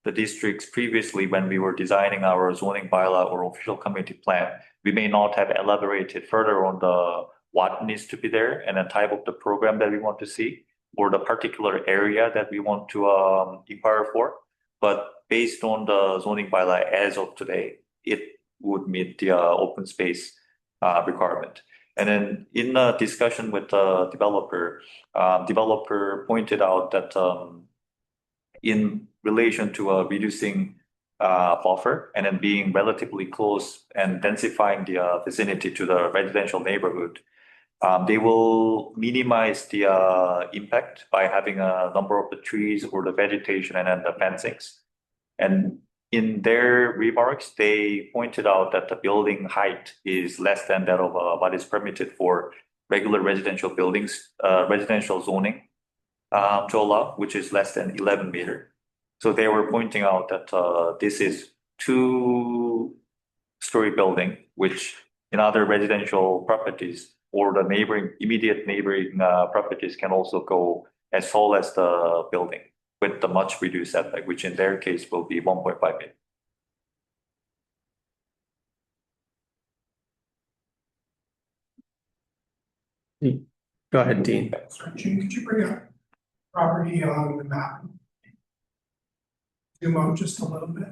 the districts previously, when we were designing our zoning bylaw or official community plan, we may not have elaborated further on the what needs to be there and the type of the program that we want to see or the particular area that we want to inquire for. But based on the zoning bylaw as of today, it would meet the open space requirement. And then in a discussion with the developer, developer pointed out that in relation to reducing buffer and then being relatively close and densifying the vicinity to the residential neighborhood, they will minimize the impact by having a number of the trees or the vegetation and then the fencings. And in their remarks, they pointed out that the building height is less than that of what is permitted for regular residential buildings, residential zoning to allow, which is less than 11 meters. So they were pointing out that this is 2-story building, which in other residential properties or the immediate neighboring properties can also go as tall as the building with the much reduced setback, which in their case will be 1.5 meters. Go ahead, Dean. Sorry, Gene, could you bring up property on the map? Zoom out just a little bit.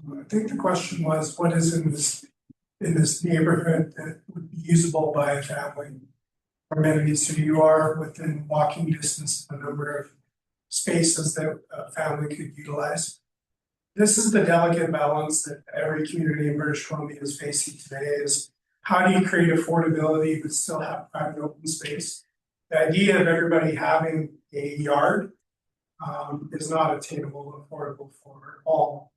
I think the question was, what is in this neighborhood that would be usable by a family or amenities? So you are within walking distance of a number of spaces that a family could utilize. This is the delicate balance that every community in British Columbia is facing today, is how do you create affordability but still have private open space? The idea of everybody having a yard is not attainable, affordable for all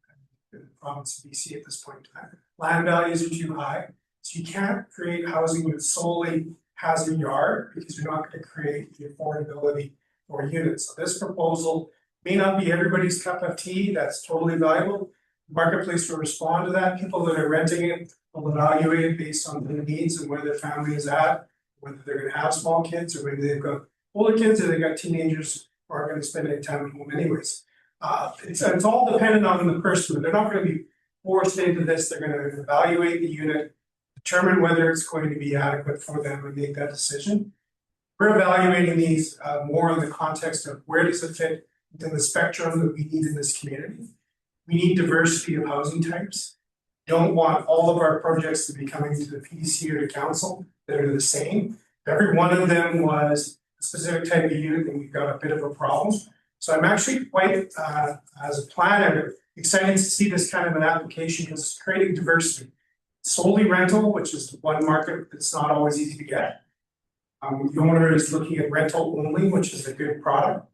in the province of BC at this point in time. Land values are too high, so you can't create housing that solely has a yard because you're not going to create the affordability for units. So this proposal may not be everybody's cup of tea. That's totally valuable. The marketplace will respond to that. People that are renting it will evaluate it based on their needs and where their family is at, whether they're going to have small kids or maybe they've got older kids or they've got teenagers who are going to spend any time at home anyways. It's all dependent on the person. They're not going to be forced into this. They're going to evaluate the unit, determine whether it's going to be adequate for them and make that decision. We're evaluating these more in the context of where does it fit within the spectrum that we need in this community. We need diversity of housing types. Don't want all of our projects to be coming to the PDC or to council that are the same. If every one of them was a specific type of unit, then we've got a bit of a problem. So I'm actually quite, as a planner, excited to see this kind of an application because it's creating diversity. Solely rental, which is one market that's not always easy to get. The owner is looking at rental only, which is a good product.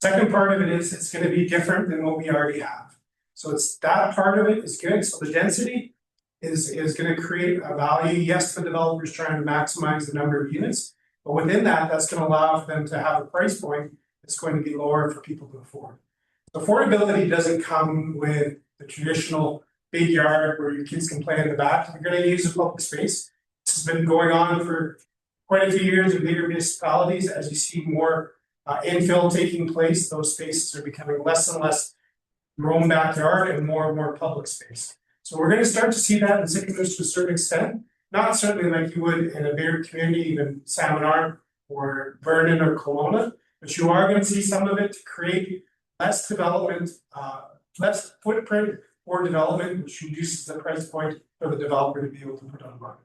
Second part of it is it's going to be different than what we already have. So it's that part of it is good. So the density is going to create a value. Yes, the developer is trying to maximize the number of units, but within that, that's going to allow for them to have a price point that's going to be lower for people to afford. Affordability doesn't come with the traditional big yard where your kids can play in the back. You're going to use a public space. This has been going on for quite a few years in bigger municipalities. As you see more infill taking place, those spaces are becoming less and less your own backyard and more public space. So we're going to start to see that in Sycamores to a certain extent, not certainly like you would in a bigger community, even Salmon or Vernon or Kelowna, but you are going to see some of it to create less development, less footprint for development, which reduces the price point for the developer to be able to put on the market.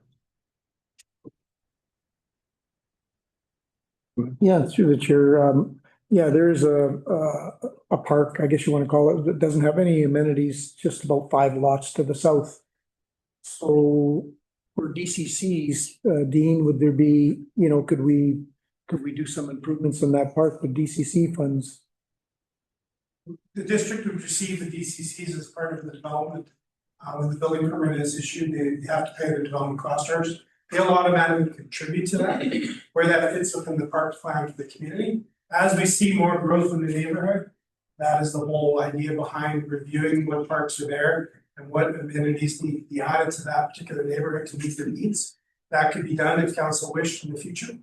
Yeah, through the chair. Yeah, there's a park, I guess you want to call it, that doesn't have any amenities, just about 5 lots to the south. So for DCCs, Dean, would there be, could we could we do some improvements in that park with DCC funds? The district would receive the DCCs as part of the development. When the building permit is issued, they have to pay the development cost charge. They'll automatically contribute to that, where that fits within the park plan for the community. As we see more growth in the neighborhood, that is the whole idea behind reviewing what parks are there and what amenities need to be added to that particular neighborhood to meet their needs. That could be done if council wished in the future.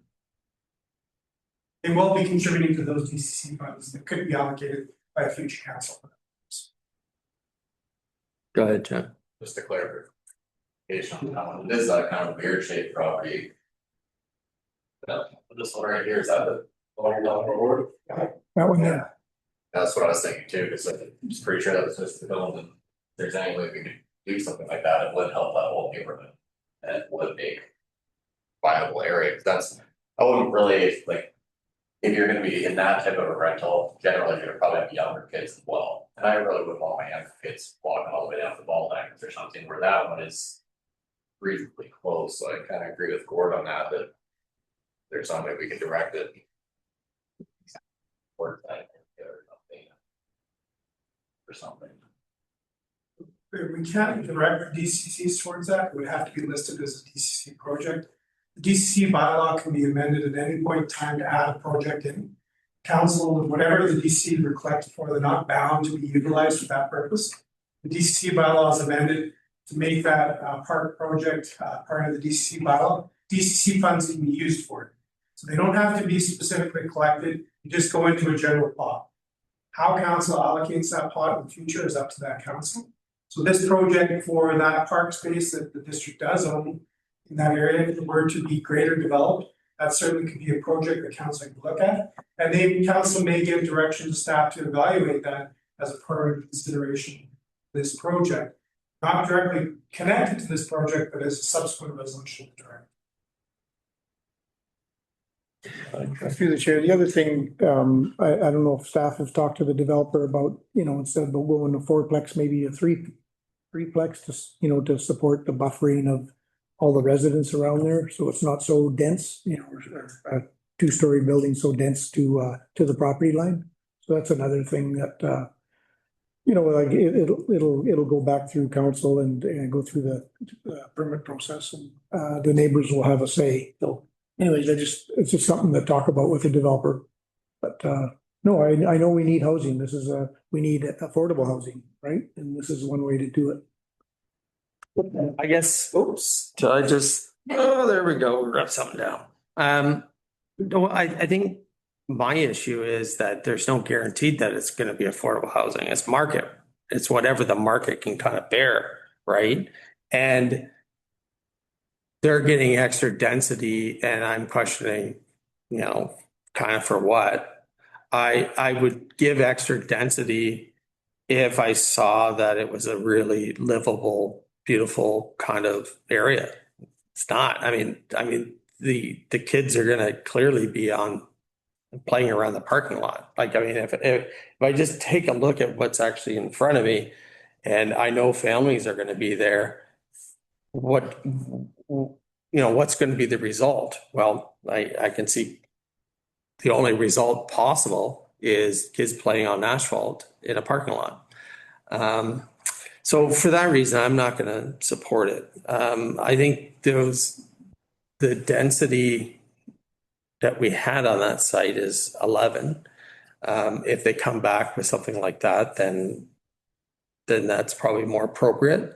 They will be contributing to those DCC funds that could be allocated by a future council. Go ahead, John. Just a clarification on that one, this is a kind of weird shaped property. This one right here, is that the one down the road? That one, yeah. That's what I was thinking too, because I'm just pretty sure that was just the building. If there's any way we could do something like that, it would help that whole neighborhood. And it would make viable area, 'cause that's, I wouldn't really like. If you're gonna be in that type of a rental, generally you're gonna probably have younger kids as well. And I really wouldn't want my younger kids walking all the way down to the ball diamonds or something, where that one is reasonably close, so I kind of agree with Gord on that, that there's some way we can direct it. Or that, or something. Or something. If we can't direct the DCCs towards that, it would have to be listed as a DCC project. The DCC bylaw can be amended at any point in time to add a project in. Council, whatever the DCC were collected for, they're not bound to be utilized for that purpose. The DCC bylaw is amended to make that park project part of the DCC bylaw. DCC funds can be used for it. So they don't have to be specifically collected, you just go into a general pot. How council allocates that pot in the future is up to that council. So this project for that park space that the district does own in that area, if it were to be greater developed, that certainly could be a project that council could look at. And then council may give direction to staff to evaluate that as a part of consideration for this project. Not directly connected to this project, but as a subsequent resolution to direct. Through the chair, the other thing, I don't know if staff have talked to the developer about, instead of going to fourplex, maybe a threeplex to, to support the buffering of all the residents around there, so it's not so dense, or a two-story building so dense to the property line. So that's another thing that, like it'll go back through council and go through the permit process, and the neighbors will have a say. So anyways, it's just something to talk about with the developer. But no, I know we need housing. We need affordable housing, right? And this is one way to do it. I guess, oops, so there we go, we wrote something down. No, I think my issue is that there's no guaranteed that it's gonna be affordable housing, it's market. It's whatever the market can kind of bear, right? And they're getting extra density and I'm questioning, kind of for what? I would give extra density if I saw that it was a really livable, beautiful kind of area. It's not. I mean, the kids are gonna clearly be playing around the parking lot. Like, I mean, if I just take a look at what's actually in front of me, and I know families are gonna be there, what's gonna be the result? Well, I can see the only result possible is kids playing on asphalt in a parking lot. So for that reason, I'm not going to support it. I think the density that we had on that site is 11. If they come back with something like that, then that's probably more appropriate.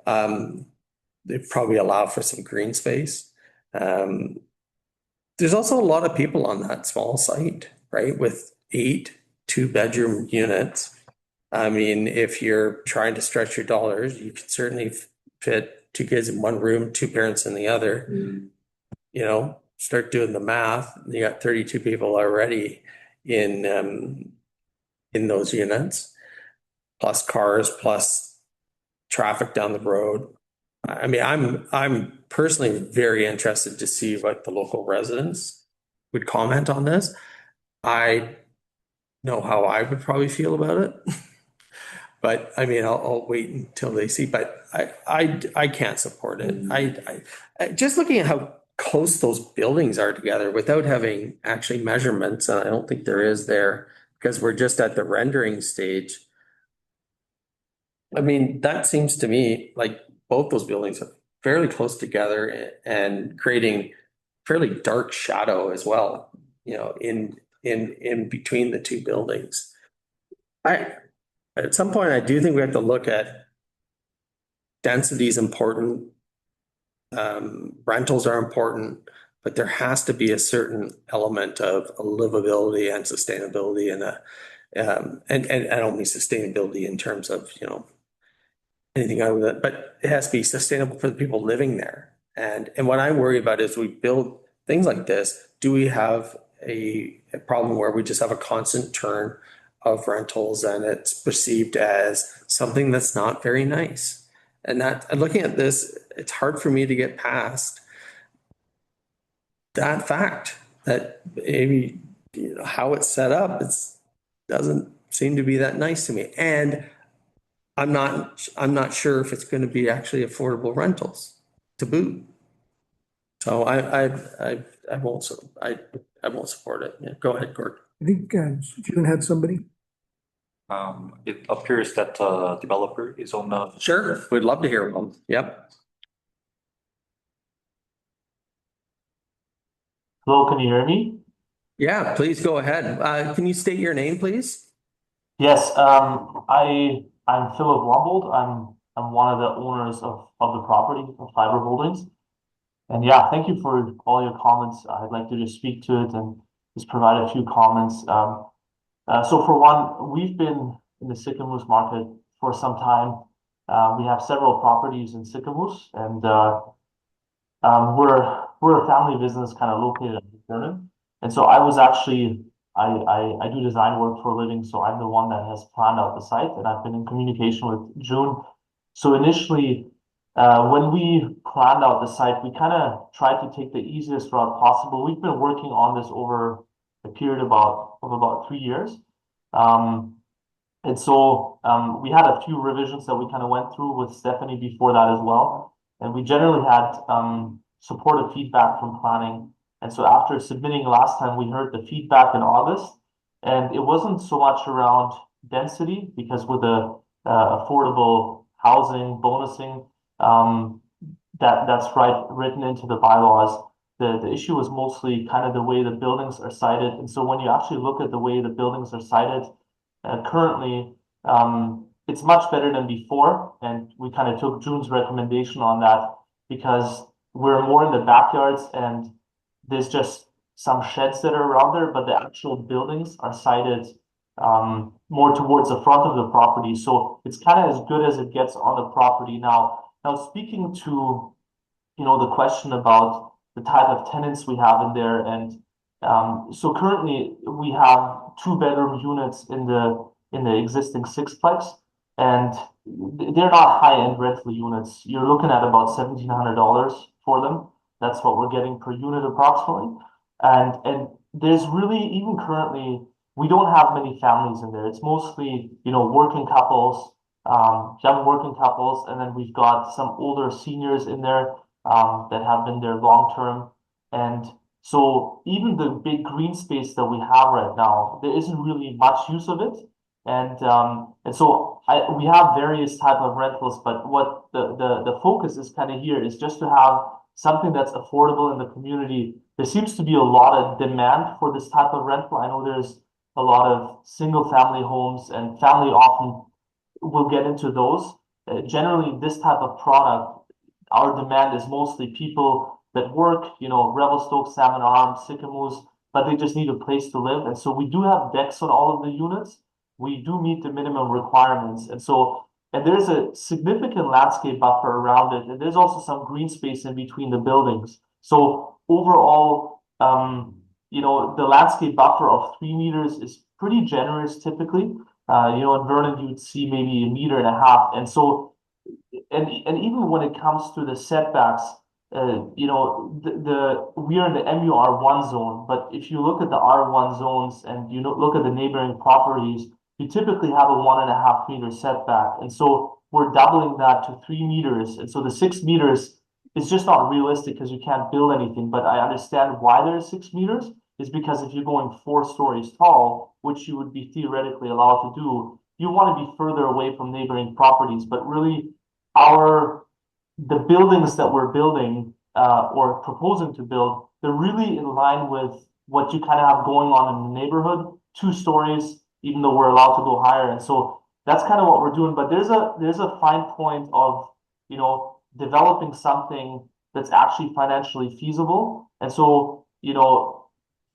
They probably allow for some green space. There's also a lot of people on that small site, right? With 8 2-bedroom units. I mean, if you're trying to stretch your dollars, you can certainly fit 2 kids in one room, 2 parents in the other. Start doing the math. You got 32 people already in those units, plus cars, plus traffic down the road. I mean, I'm personally very interested to see what the local residents would comment on this. I know how I would probably feel about it. But I mean, I'll wait until they see, but I can't support it. I just looking at how close those buildings are together without having actually measurements, and I don't think there is there, because we're just at the rendering stage. I mean, that seems to me like both those buildings are fairly close together and creating fairly dark shadow as well, in between the two buildings. At some point, I do think we have to look at density is important. Rentals are important, but there has to be a certain element of livability and sustainability and I don't mean sustainability in terms of, anything other than that, but it has to be sustainable for the people living there. And what I worry about is we build things like this, do we have a problem where we just have a constant turn of rentals and it's perceived as something that's not very nice? And looking at this, it's hard for me to get past that fact that maybe, how it's set up, doesn't seem to be that nice to me. And I'm not sure if it's going to be actually affordable rentals to boot. So I won't support it. Yeah, go ahead, Gord. I think June had somebody. It appears that developer is on the. Sure, we'd love to hear them. Yep. Hello, can you hear me? Yeah, please go ahead. Can you state your name, please? Yes, I'm Philip Wombold. I'm one of the owners of the property of Fiber Holdings. And yeah, thank you for all your comments. I'd like to just speak to it and just provide a few comments. So for one, we've been in the Sycamoose market for some time. We have several properties in Sycamoose, and we're a family business kind of located in Vernon. And so I was actually I do design work for a living, so I'm the one that has planned out the site, and I've been in communication with June. So initially, when we planned out the site, we kind of tried to take the easiest route possible. We've been working on this over a period of about 3 years. And so we had a few revisions that we kind of went through with Stephanie before that as well. And we generally had supportive feedback from planning. And so after submitting last time, we heard the feedback in August, and it wasn't so much around density, because with the affordable housing bonusing, that's written into the bylaws. The issue was mostly kind of the way the buildings are sited. And so when you actually look at the way the buildings are sited currently, it's much better than before. And we kind of took June's recommendation on that, because we're more in the backyards and there's just some sheds that are around there, but the actual buildings are sited more towards the front of the property. So it's kind of as good as it gets on the property. Now speaking to, the question about the type of tenants we have in there. And so currently we have 2-bedroom units in the existing sixplex, and they're not high-end rental units. You're looking at about $1,700 for them. That's what we're getting per unit approximately. And there's really, even currently, we don't have many families in there. It's mostly, working couples, young working couples, and then we've got some older seniors in there that have been there long term. And so even the big green space that we have right now, there isn't really much use of it. And so we have various type of rentals, but what the focus is kind of here is just to have something that's affordable in the community. There seems to be a lot of demand for this type of rental. I know there's a lot of single family homes, and family often will get into those. Generally, this type of product, our demand is mostly people that work, Revelstoke, Salmon Arm, Sycamoose, but they just need a place to live. And so we do have decks on all of the units. We do meet the minimum requirements. And there's a significant landscape buffer around it. And there's also some green space in between the buildings. So overall, the landscape buffer of 3 meters is pretty generous typically. In Vernon, you would see maybe 1.5 meters. And so, and even when it comes to the setbacks, we are in the MUR1 zone, but if you look at the R1 zones and look at the neighboring properties, you typically have a 1.5 meter setback. And so we're doubling that to 3 meters. And so the 6 meters it's just not realistic because you can't build anything. But I understand why there's 6 meters is because if you're going 4 stories tall, which you would be theoretically allowed to do, you want to be further away from neighboring properties. But really, the buildings that we're building or proposing to build, they're really in line with what you kind of have going on in the neighborhood, 2 stories, even though we're allowed to go higher. And so that's kind of what we're doing. But there's a fine point of, you know, developing something that's actually financially feasible. And so, you know,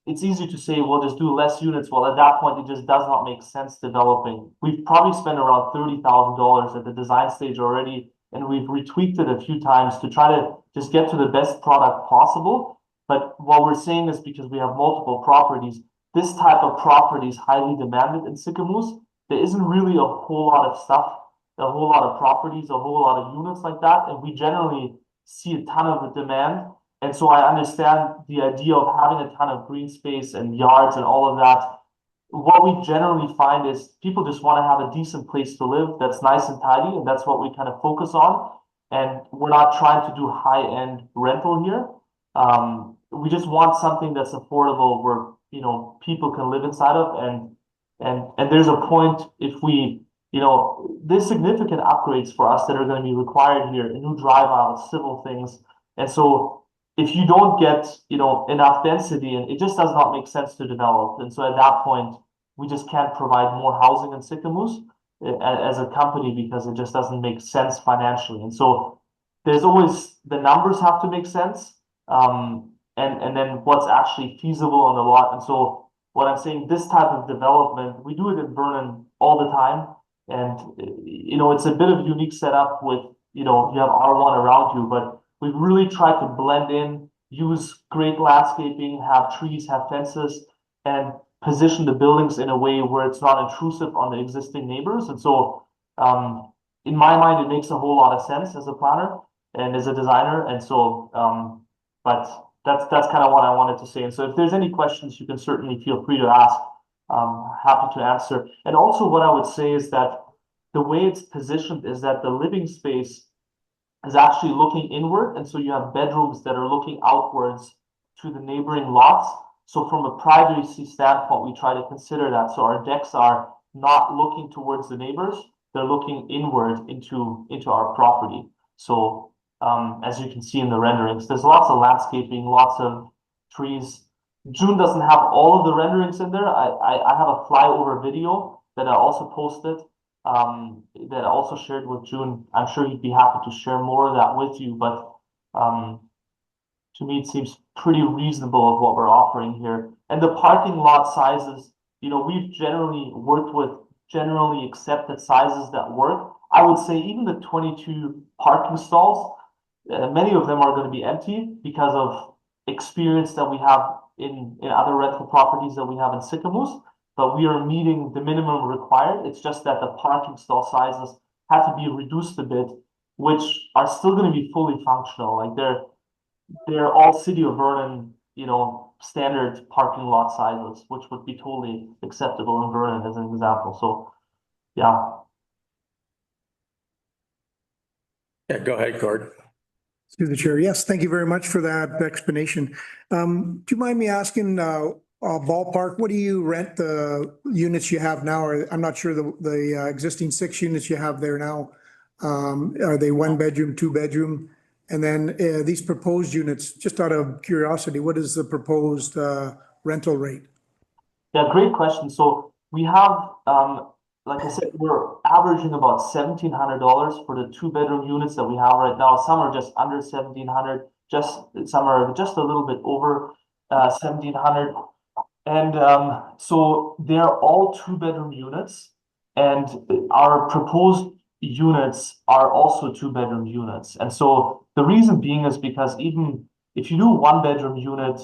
it's easy to say, well, just do less units. Well, at that point, it just does not make sense developing. We've probably spent around $30,000 at the design stage already, and we've retweaked it a few times to try to just get to the best product possible. But what we're saying is because we have multiple properties, this type of property is highly demanded in Sycamoose. There isn't really a whole lot of stuff, a whole lot of properties, a whole lot of units like that, and we generally see a ton of demand. And so I understand the idea of having a ton of green space and yards and all of that. What we generally find is people just want to have a decent place to live that's nice and tidy, and that's what we kind of focus on. And we're not trying to do high-end rental here. We just want something that's affordable where, you know, people can live inside of, and there's a point if we, you know, there's significant upgrades for us that are going to be required here, a new drive out, civil things. And so if you don't get, you know, enough density, and it just does not make sense to develop. And so at that point, we just can't provide more housing in Sycamoose as a company because it just doesn't make sense financially. And so there's always, the numbers have to make sense. And then what's actually feasible on the lot. And so what I'm saying, this type of development, we do it in Vernon all the time. And, you know, it's a bit of a unique setup with, you know, you have R1 around you, but we've really tried to blend in, use great landscaping, have trees, have fences, and position the buildings in a way where it's not intrusive on the existing neighbors. And so, in my mind, it makes a whole lot of sense as a planner and as a designer. And so, but that's kind of what I wanted to say. And so if there's any questions, you can certainly feel free to ask. Happy to answer. And also what I would say is that the way it's positioned is that the living space is actually looking inward. And so you have bedrooms that are looking outwards to the neighboring lots. So from a privacy standpoint, we try to consider that. So our decks are not looking towards the neighbors. They're looking inward into our property. So as you can see in the renderings, there's lots of landscaping, lots of trees. June doesn't have all of the renderings in there. I have a flyover video that I also posted, that I also shared with June. I'm sure he'd be happy to share more of that with you, but to me, it seems pretty reasonable of what we're offering here. And the parking lot sizes, you know, we've generally worked with generally accepted sizes that work. I would say even the 22 parking stalls, many of them are going to be empty because of experience that we have in other rental properties that we have in Sycamoose, but we are meeting the minimum required. It's just that the parking stall sizes had to be reduced a bit, which are still going to be fully functional. Like they're all City of Vernon, you know, standard parking lot sizes, which would be totally acceptable in Vernon as an example. So, yeah. Yeah, go ahead, Gord. Through the chair. Yes, thank you very much for that explanation. Do you mind me asking, ballpark, what do you rent the units you have now? Or I'm not sure the existing 6 units you have there now. Are they 1 bedroom, 2 bedroom? And then these proposed units, just out of curiosity, what is the proposed rental rate? Yeah, great question. So we have, like I said, we're averaging about $1,700 for the 2-bedroom units that we have right now. Some are just under 1,700, some are just a little bit over 1,700. And so they're all 2-bedroom units, and our proposed units are also 2-bedroom units. And so the reason being is because even if you do 1-bedroom unit,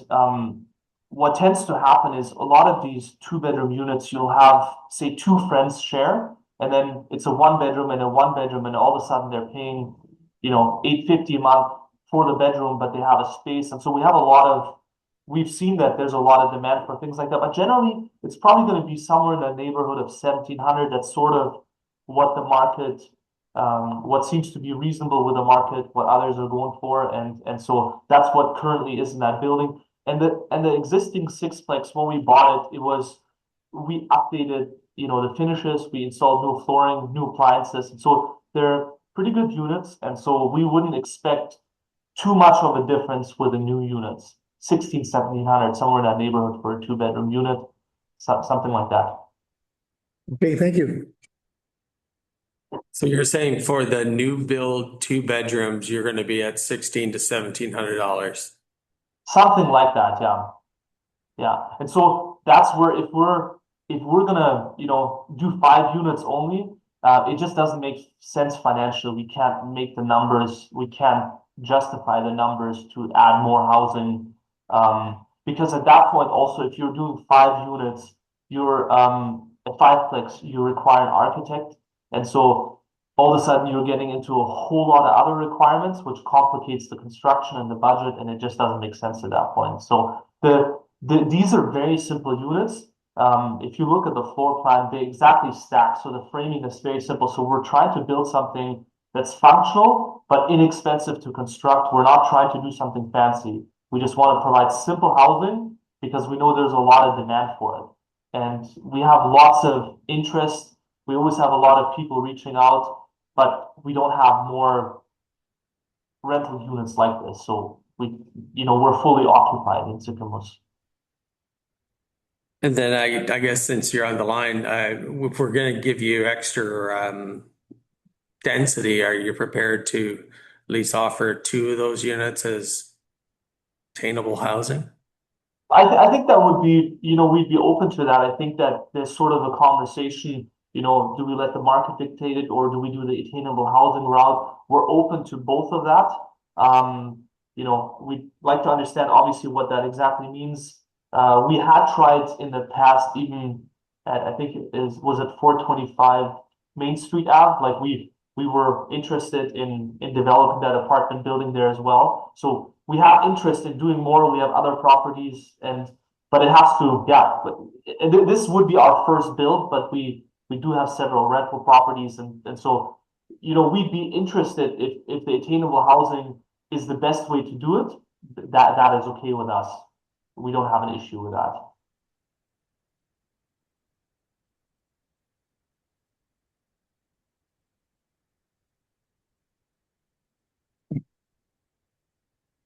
what tends to happen is a lot of these 2-bedroom units, you'll have, say, 2 friends share, and then it's a 1-bedroom and a 1-bedroom, and all of a sudden they're paying, you know, $850 a month for the bedroom, but they have a space. And so we've seen that there's a lot of demand for things like that. But generally, it's probably going to be somewhere in the neighborhood of 1,700. That's sort of what the market what seems to be reasonable with the market, what others are going for, and so that's what currently is in that building. And the existing sixplex, when we bought it, we updated, the finishes, we installed new flooring, new appliances, and so they're pretty good units, and so we wouldn't expect too much of a difference with the new units. 1,600, 1,700, somewhere in that neighborhood for a 2-bedroom unit, something like that. Okay, thank you. So you're saying for the new build 2 bedrooms, you're gonna be at $1,600 to $1,700? Something like that, yeah. Yeah, and so that's where if we're gonna, do 5 units only, it just doesn't make sense financially. We can't make the numbers, we can't justify the numbers to add more housing. Because at that point also, if you're doing 5 units, you're a 5plex, you require an architect. And so all of a sudden you're getting into a whole lot of other requirements, which complicates the construction and the budget, and it just doesn't make sense at that point. So these are very simple units. If you look at the floor plan, they exactly stack. So the framing is very simple. So we're trying to build something that's functional, but inexpensive to construct. We're not trying to do something fancy. We just want to provide simple housing because we know there's a lot of demand for it. And we have lots of interest. We always have a lot of people reaching out, but we don't have more rental units like this. So we're fully occupied in Sycamores. And then I guess since you're on the line, if we're gonna give you extra density, are you prepared to at least offer 2 of those units as attainable housing? I think that would be, we'd be open to that. I think that there's sort of a conversation, do we let the market dictate it or do we do the attainable housing route? We're open to both of that. We'd like to understand obviously what that exactly means. We had tried in the past, even at, I think was it 425 Main Street Ave? Like we were interested in developing that apartment building there as well. So we have interest in doing more. We have other properties but it has to, this would be our first build, but we do have several rental properties. And so, we'd be interested if the attainable housing is the best way to do it, that is okay with us. We don't have an issue with that.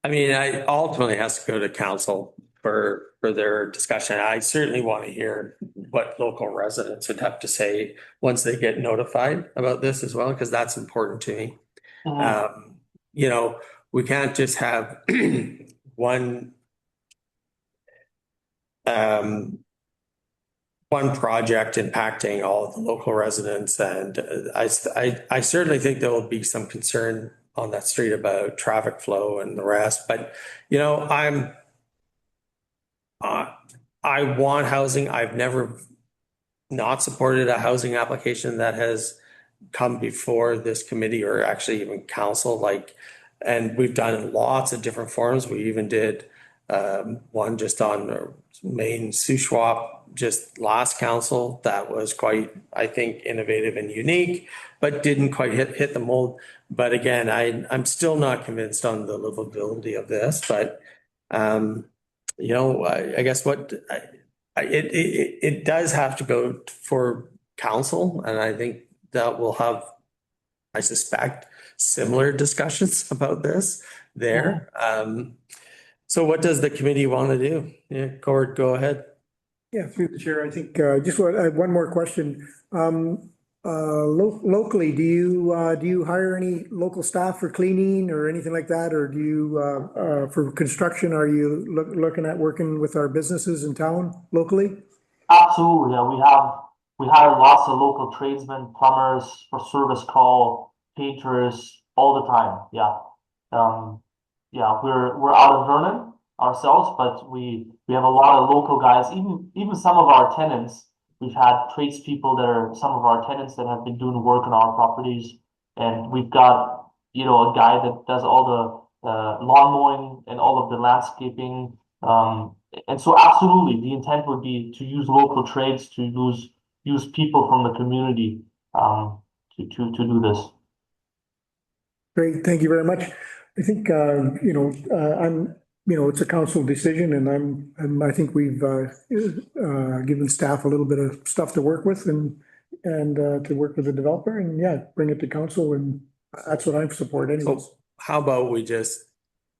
I mean, I ultimately has to go to council for their discussion. I certainly want to hear what local residents would have to say once they get notified about this as well, because that's important to me. We can't just have one project impacting all of the local residents, and I certainly think there will be some concern on that street about traffic flow and the rest. But I want housing. I've never not supported a housing application that has come before this committee or actually even council. And we've done lots of different forms. We even did one just on the main Shuswap just last council that was quite, I think, innovative and unique, but didn't quite hit the mold. But again, I'm still not convinced on the livability of this. But I guess it does have to go for council, and I think that we'll have, I suspect, similar discussions about this there. So what does the committee want to do? Yeah, Gord, go ahead. Yeah, through the chair, I think just one more question. Locally, do you hire any local staff for cleaning or anything like that, or do you for construction? Are you looking at working with our businesses in town locally? Absolutely, yeah. We hire lots of local tradesmen, plumbers for service call, painters all the time. Yeah. We're out of Vernon ourselves, but we have a lot of local guys. Even some of our tenants, we've had tradespeople that are some of our tenants that have been doing work on our properties, and we've got a guy that does all the lawn mowing and all of the landscaping. And so absolutely, the intent would be to use local trades, to use people from the community to do this. Great, thank you very much. I think, it's a council decision and I think we've given staff a little bit of stuff to work with and to work with the developer and yeah, bring it to council and that's what I support anyways. So how about we just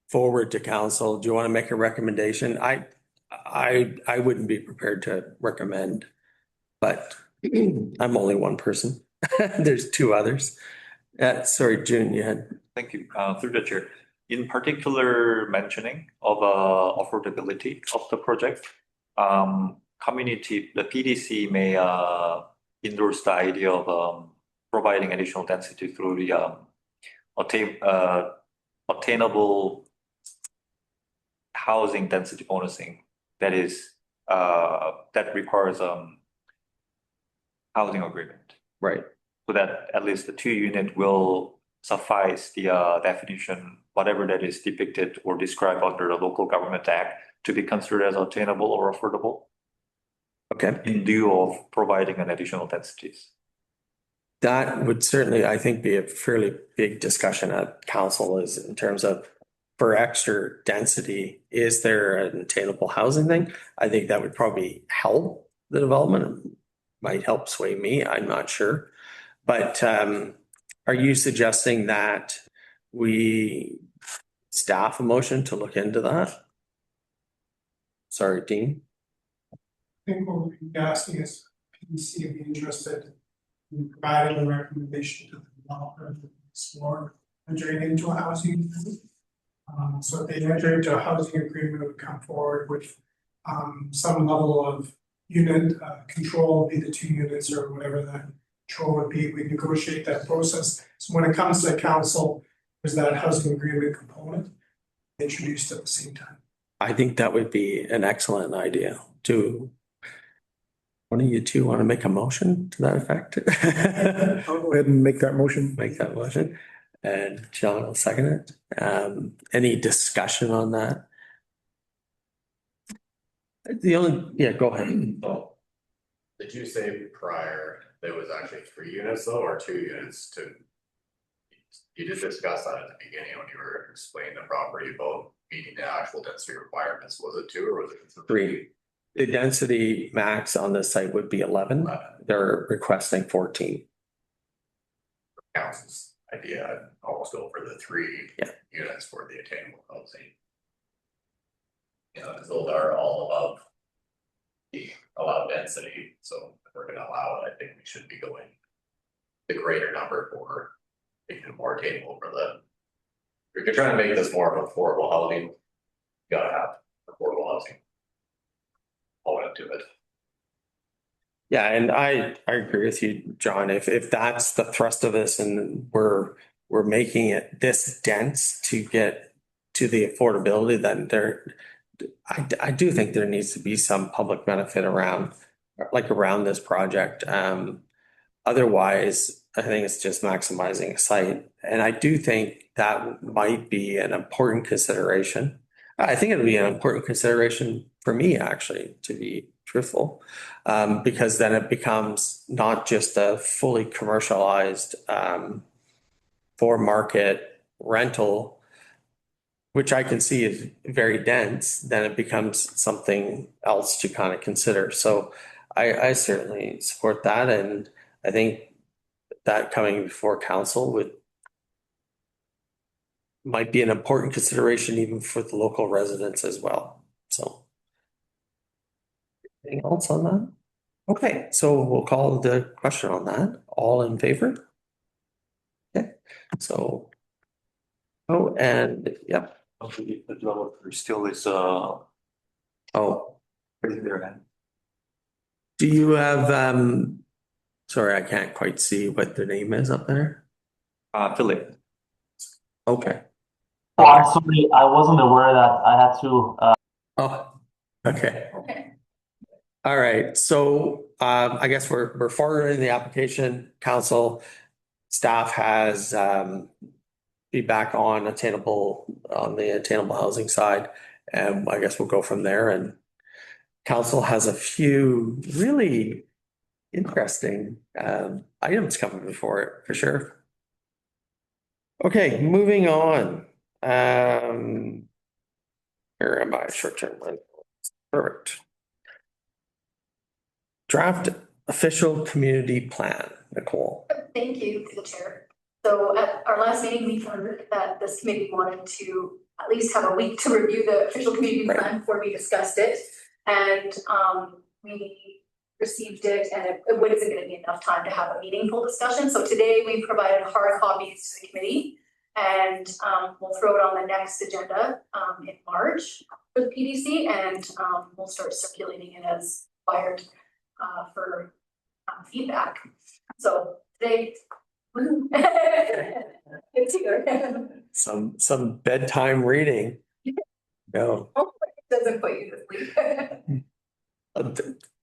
forward to council? Do you want to make a recommendation? I wouldn't be prepared to recommend, but I'm only one person. There's two others. Sorry, June, you had. Thank you, through the chair. In particular, mentioning of affordability of the project, the PDC may endorse the idea of providing additional density through the attainable housing density bonusing. That is, that requires housing agreement. Right. So that at least the 2-unit will suffice the definition, whatever that is depicted or described under the Local Government Act, to be considered as attainable or affordable. Okay. In lieu of providing an additional densities. That would certainly, I think, be a fairly big discussion at council is in terms of for extra density, is there an attainable housing thing? I think that would probably help the development. It might help sway me, I'm not sure. But are you suggesting that we staff a motion to look into that? Sorry, Dean. I think what we'd be asking is PDC would be interested in providing a recommendation to the developer to explore entering into a housing agreement. So if they enter into a housing agreement, it would come forward with some level of unit control, be the 2 units or whatever that control would be. We negotiate that process. So when it comes to council, there's that housing agreement component introduced at the same time. I think that would be an excellent idea. Do one of you two want to make a motion to that effect? I'll go ahead and make that motion. Make that motion. And John will second it. Any discussion on that? Yeah, go ahead. Oh, did you say prior there was actually 3 units though, or 2 units to? You did discuss that at the beginning when you were explaining the property about meeting the actual density requirements. Was it 2 or was it 3? The density max on this site would be 11. They're requesting 14. Council's idea, I'd almost go for the 3 units for the attainable housing. You know, because those are all above the allowed density. So if we're gonna allow it, I think we should be going the greater number for making it more attainable for the. If you're trying to make this more of affordable housing, you gotta have affordable housing. All into it. Yeah, and I agree with you, John. If that's the thrust of this and we're making it this dense to get to the affordability, then I do think there needs to be some public benefit around this project. Otherwise, I think it's just maximizing a site. And I do think that might be an important consideration. I think it'll be an important consideration for me, actually, to be truthful, because then it becomes not just a fully commercialized for market rental, which I can see is very dense. Then it becomes something else to kind of consider. So I certainly support that, and I think that coming before council might be an important consideration even for the local residents as well. So anything else on that? Okay, so we'll call the question on that. All in favor? Okay, so, and yep. The developer still is raising their hand. Do you have sorry, I can't quite see what the name is up there. Philip. Okay. Oh, I'm sorry, I wasn't aware that I had to Oh, okay. All right, so I guess we're forwarding the application. Council staff has feedback on the attainable housing side, and I guess we'll go from there. And council has a few really interesting items coming before it for sure. Okay, moving on. Where am I? Short-term rental. Perfect. Draft official community plan, Nicole. Thank you to the chair. So at our last meeting, we heard that this committee wanted to at least have a week to review the official community Right. plan before we discussed it. And we received it, and it wasn't going to be enough time to have a meaningful discussion. So today we provided hard copies to the committee, and we'll throw it on the next agenda in March for the PDC, and we'll start circulating it as required for feedback. So today. It's here. Some bedtime reading. No, Doesn't put you to sleep.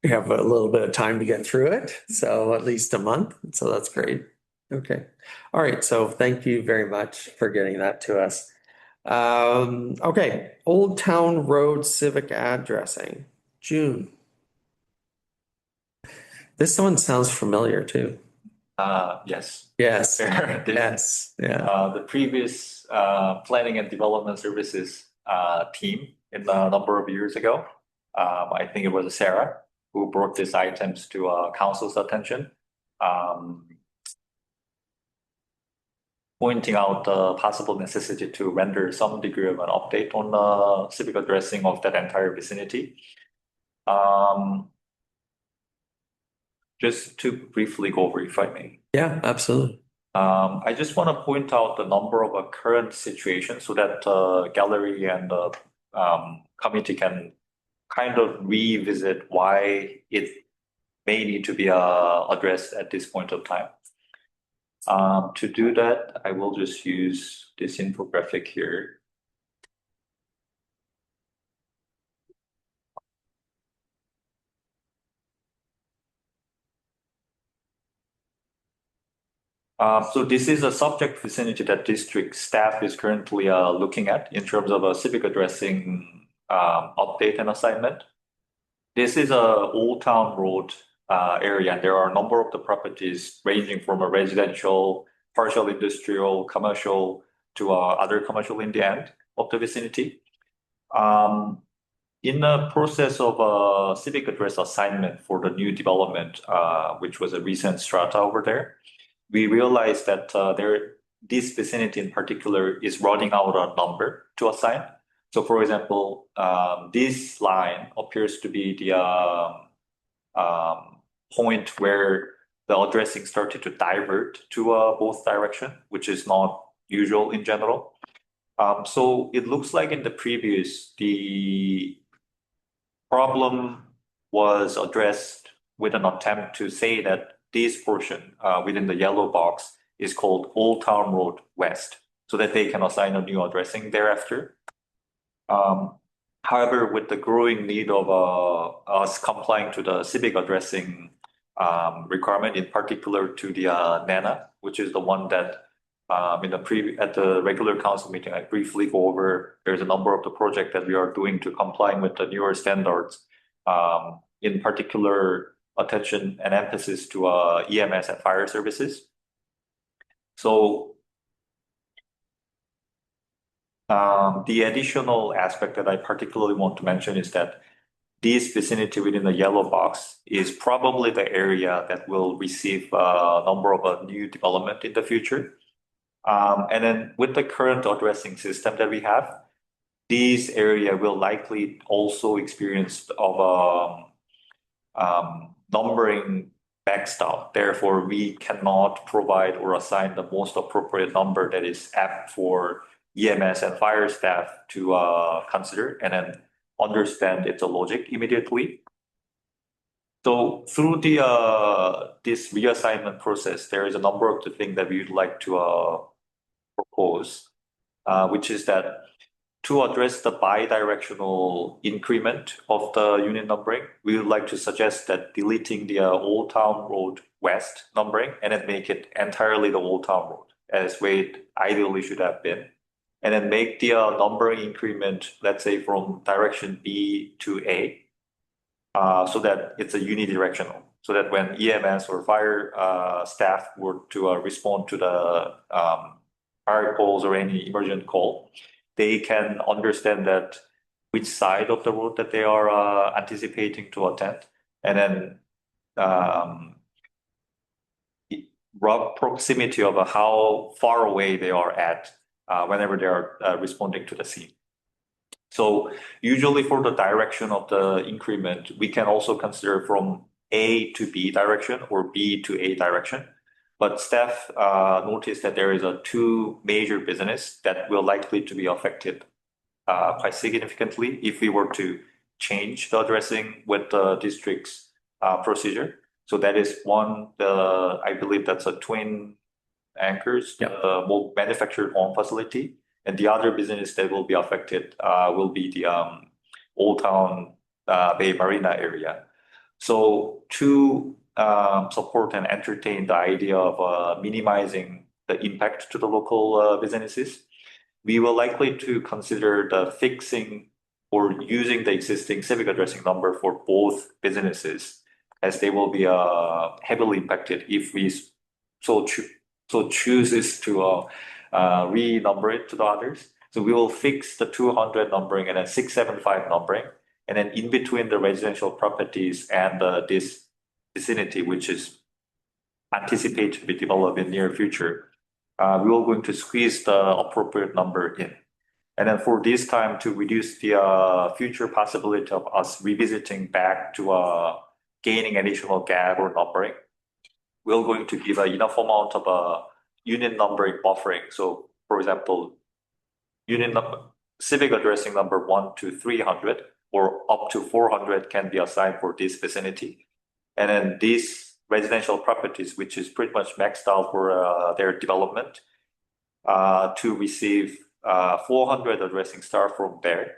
we have a little bit of time to get through it, so at least a month, so that's great. Okay, all right, so thank you very much for getting that to us. Okay, Old Town Road civic addressing, June. This one sounds familiar too. Yes. Yes, This- yes, yeah, The previous planning and development services team in a number of years ago, I think it was Sarah who brought these items to council's attention, pointing out the possible necessity to render some degree of an update on the civic addressing of that entire vicinity. Just to briefly go over, if I may. yeah, absolutely. I just want to point out the number of current situations so that gallery and the committee can kind of revisit why it may need to be addressed at this point of time. To do that, I will just use this infographic here. So this is a subject vicinity that district staff is currently looking at in terms of a civic addressing update and assignment. This is a Old Town Road area, and there are a number of the properties ranging from a residential, partial industrial, commercial to other commercial in the end of the vicinity. In the process of a civic address assignment for the new development, which was a recent strata over there, we realized that this vicinity in particular is running out a number to assign. So for example, this line appears to be the point where the addressing started to divert to both direction, which is not usual in general. So it looks like in the previous, the problem was addressed with an attempt to say that this portion within the yellow box is called Old Town Road West, so that they can assign a new addressing thereafter. However, with the growing need of us complying to the civic addressing requirement, in particular to the NANA, which is the one that at the regular council meeting, I briefly go over. There's a number of the project that we are doing to complying with the newer standards, in particular attention and emphasis to EMS and fire services. So the additional aspect that I particularly want to mention is that this vicinity within the yellow box is probably the area that will receive a number of new development in the future. And then with the current addressing system that we have, this area will likely also experience of numbering maxed out. Therefore, we cannot provide or assign the most appropriate number that is apt for EMS and fire staff to consider and then understand its logic immediately. So through this reassignment process, there is a number of the things that we would like to propose, which is that to address the bi-directional increment of the unit numbering, we would like to suggest that deleting the Old Town Road West numbering and then make it entirely the Old Town Road as way it ideally should have been. And then make the numbering increment, let's say from direction B to A, so that it's a unidirectional. So that when EMS or fire staff were to respond to the fire calls or any emergent call, they can understand that which side of the road that they are anticipating to attend, and then rough proximity of how far away they are at whenever they are responding to the scene. So usually for the direction of the increment, we can also consider from A to B direction or B to A direction. But staff noticed that there is two major business that will likely to be affected quite significantly if we were to change the addressing with the district's procedure. So that is one, I believe that's a twin anchors, the manufactured home facility. And the other business that will be affected will be the Old Town Bay Marina area. So to support and entertain the idea of minimizing the impact to the local businesses, we will likely to consider the fixing or using the existing civic addressing number for both businesses, as they will be heavily impacted if we chooses to renumber it to the others. So we will fix the 200 numbering and then 675 numbering, and then in between the residential properties and this vicinity, which is anticipated to be developed in near future, we will going to squeeze the appropriate number in. And then for this time to reduce the future possibility of us revisiting back to gaining additional gap or numbering, we're going to give enough amount of unit numbering buffering. So for example, civic addressing number 1 to 300 or up to 400 can be assigned for this vicinity. And then these residential properties, which is pretty much maxed out for their development, to receive 400 addressing start from there,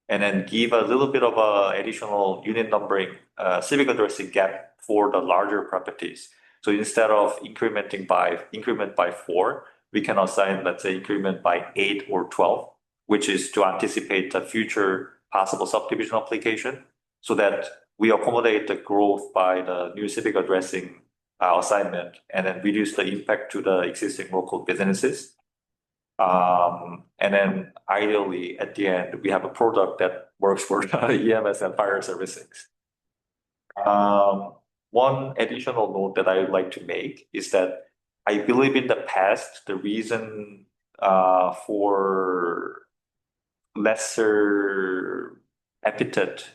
and then give a little bit of additional unit numbering civic addressing gap for the larger properties. So instead of increment by 4, we can assign, let's say, increment by 8 or 12, which is to anticipate a future possible subdivision application, so that we accommodate the growth by the new civic addressing assignment and then reduce the impact to the existing local businesses. And then ideally, at the end, we have a product that works for EMS and fire services. One additional note that I would like to make is that I believe in the past, the reason for lesser epithet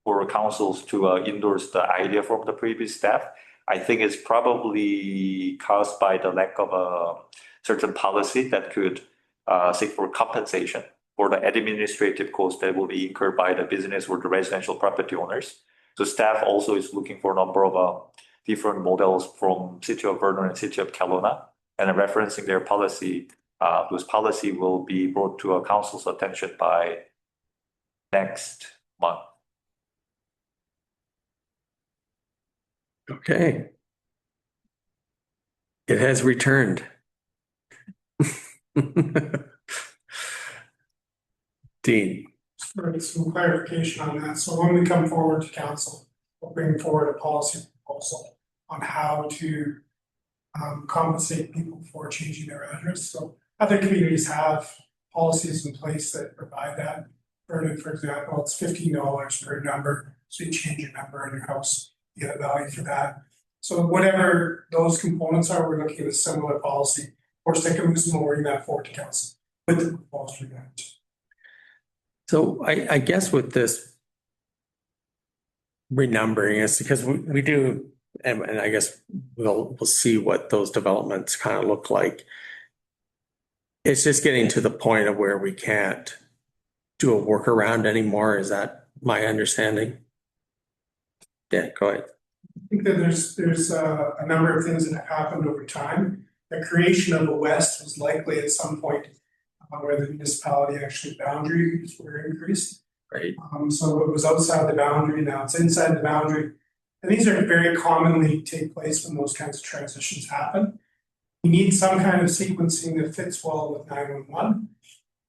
for councils to endorse the idea from the previous staff, I think it's probably caused by the lack of a certain policy that could seek for compensation for the administrative costs that will be incurred by the business or the residential property owners. So staff also is looking for a number of different models from City of Vernon and City of Kelowna, and referencing their policy. Those policy will be brought to a council's attention by next month. Okay. It has returned. Dean. For some clarification on that. So when we come forward to council, we'll bring forward a policy proposal on how to compensate people for changing their address. So other communities have policies in place that provide that. Vernon, for example, it's $15 per number. So you change your number in your house, you get a value for that. So whatever those components are, we're looking at a similar policy. Of course, they can move more in that forward to council with the proposed redact. So I guess with this renumbering is because we do, and I guess we'll see what those developments kind of look like. It's just getting to the point of where we can't do a workaround anymore. Is that my understanding? Yeah, go ahead. I think that there's a number of things that have happened over time. The creation of the West was likely at some point where the municipality actually boundaries were increased. Right. So it was outside the boundary, now it's inside the boundary. And these are very commonly take place when those kinds of transitions happen. You need some kind of sequencing that fits well with 911.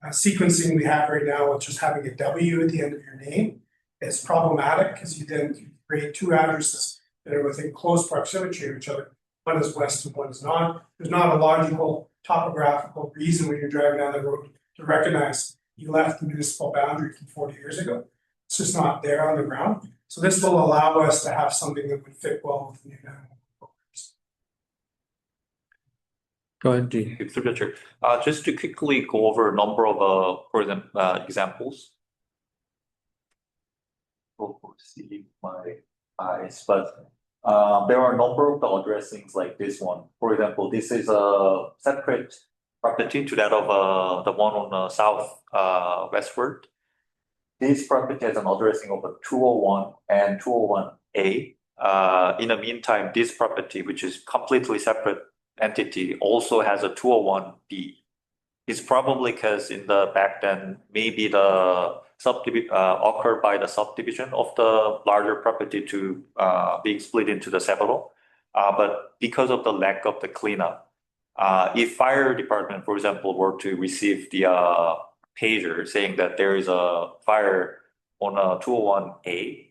Sequencing we have right now with just having a W at the end of your name is problematic because you then create two addresses that are within close proximity to each other. One is west and one is not. There's not a logical topographical reason when you're driving down the road to recognize you left the municipal boundary from 40 years ago. It's just not there on the ground. So this will allow us to have something that would fit well with the new animal programs. Go ahead, Gene. Through the chair. Just to quickly go over a number of, for example, examples. See my eyes, but there are a number of the addressings like this one. For example, this is a separate property to that of the one on the south westward. This property has an addressing of a 201 and 201A. In the meantime, this property, which is completely separate entity, also has a 201B. It's probably because in the back then, maybe the subdivision occurred by the subdivision of the larger property to being split into the several. But because of the lack of the cleanup, if fire department, for example, were to receive the pager saying that there is a fire on a 201A,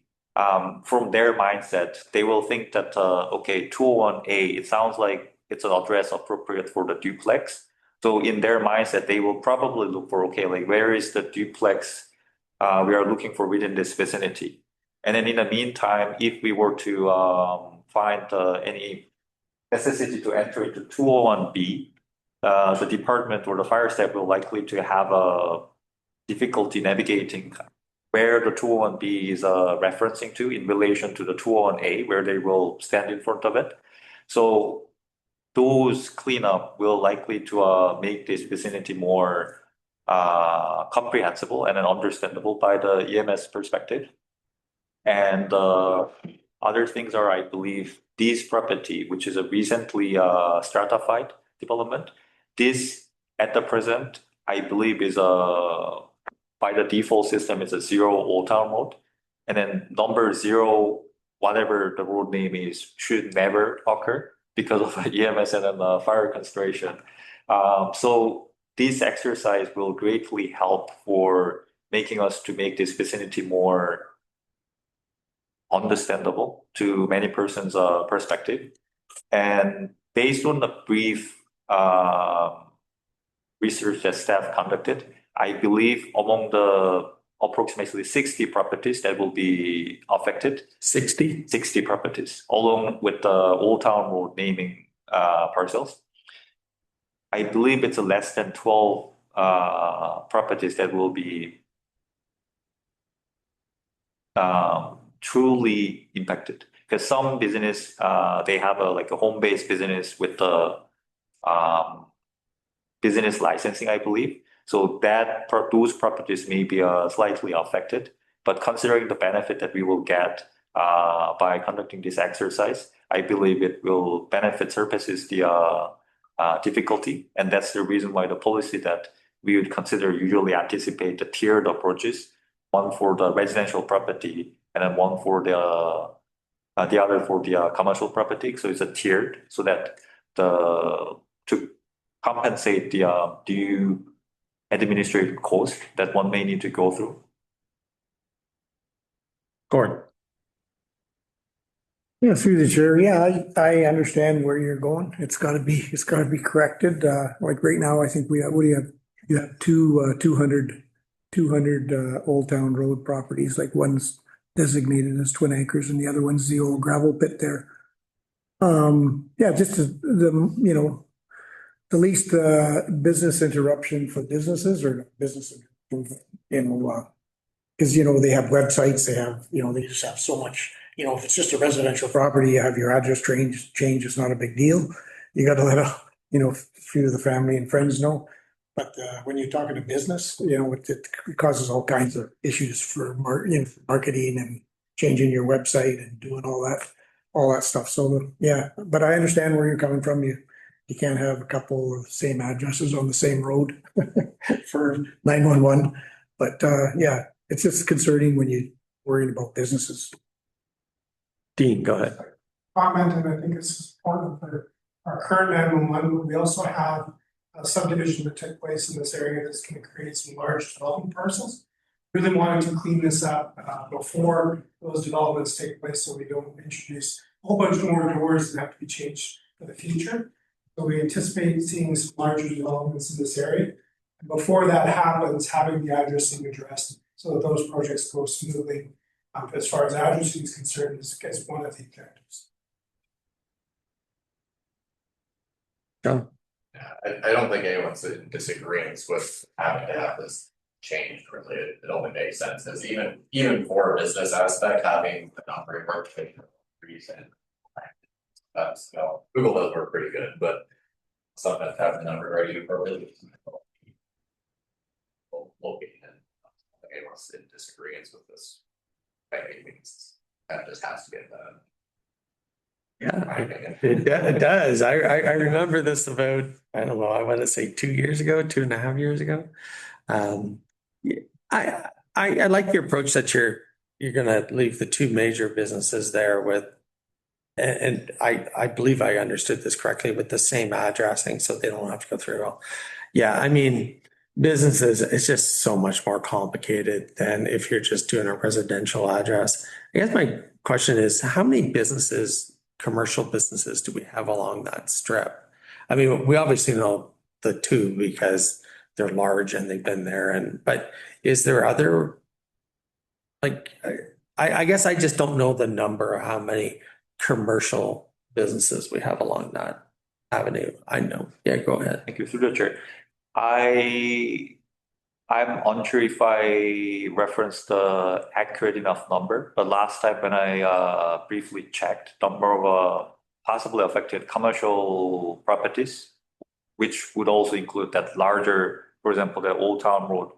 from their mindset, they will think that, okay, 201A, it sounds like it's an address appropriate for the duplex. So in their mindset, they will probably look for, okay, like where is the duplex we are looking for within this vicinity. And then in the meantime, if we were to find any necessity to enter into 201B, the department or the fire staff will likely to have a difficulty navigating where the 201B is referencing to in relation to the 201A, where they will stand in front of it. So those cleanup will likely to make this vicinity more comprehensible and then understandable by the EMS perspective. And other things are, I believe, this property, which is a recently stratified development. This, at the present, I believe is by the default system, it's a 0 Old Town Road. And then number 0, whatever the road name is, should never occur because of EMS and then fire consideration. So this exercise will greatly help for making us to make this vicinity more understandable to many persons' perspective. And based on the brief research that staff conducted, I believe among the approximately 60 properties that will be affected. 60 properties, along with the Old Town Road naming parcels. I believe it's less than 12 properties that will be truly impacted. Because some business, they have like a home-based business with the business licensing, I believe. So that those properties may be slightly affected, but considering the benefit that we will get by conducting this exercise, I believe it will benefit surpasses the difficulty, and that's the reason why the policy that we would consider usually anticipate the tiered approaches, one for the residential property and then one for the other for the commercial property. So it's a tiered, so that to compensate the due administrative cost that one may need to go through. Gordon. Yeah, through the chair. Yeah, I understand where you're going. It's gotta be corrected. Like right now, I think we have, what do you have? You have 200 Old Town Road properties, like one's designated as Twin Acres and the other one's the old gravel pit there. Yeah, just the least business interruption for businesses or business, because, they have websites, they have, they just have so much, if it's just a residential property, you have your address change, it's not a big deal. You got to let a few of the family and friends know. But when you're talking to business, it causes all kinds of issues for marketing and changing your website and doing all that stuff. So yeah, but I understand where you're coming from. You can't have a couple of same addresses on the same road for 911. But yeah, it's just concerning when you're worrying about businesses. Dean, go ahead. Comment, and I think it's important for our current 911. We also have a subdivision that took place in this area that's going to create some large development parcels. Really wanted to clean this up before those developments take place, so we don't introduce a whole bunch more doors that have to be changed for the future. So we anticipate seeing some larger developments in this area. And before that happens, having the addressing addressed so that those projects go smoothly. As far as addressing is concerned, is one of the objectives. John? I don't think anyone's in disagreement with having to have this change, really. It only makes sense, as even for a business aspect, having the number of workstation reason. So Google does work pretty good, but sometimes having the number ready for really located. I don't think anyone's in disagreement with this. By any means, that just has to get done. Yeah, it does. I remember this about, I don't know, I want to say 2 years ago, 2.5 years ago. Yeah, I like your approach that you're gonna leave the two major businesses there with, and I believe I understood this correctly, with the same addressing, so they don't have to go through it all. Yeah, I mean, businesses, it's just so much more complicated than if you're just doing a residential address. I guess my question is, how many businesses, commercial businesses, do we have along that strip? I mean, we obviously know the two because they're large and they've been there, but is there other, like, I guess I just don't know the number of how many commercial businesses we have along that avenue. I know. Yeah, go ahead. Thank you, through the chair. I'm unsure if I referenced the accurate enough number, but last time when I briefly checked, number of possibly affected commercial properties, which would also include that larger, for example, the Old Town Road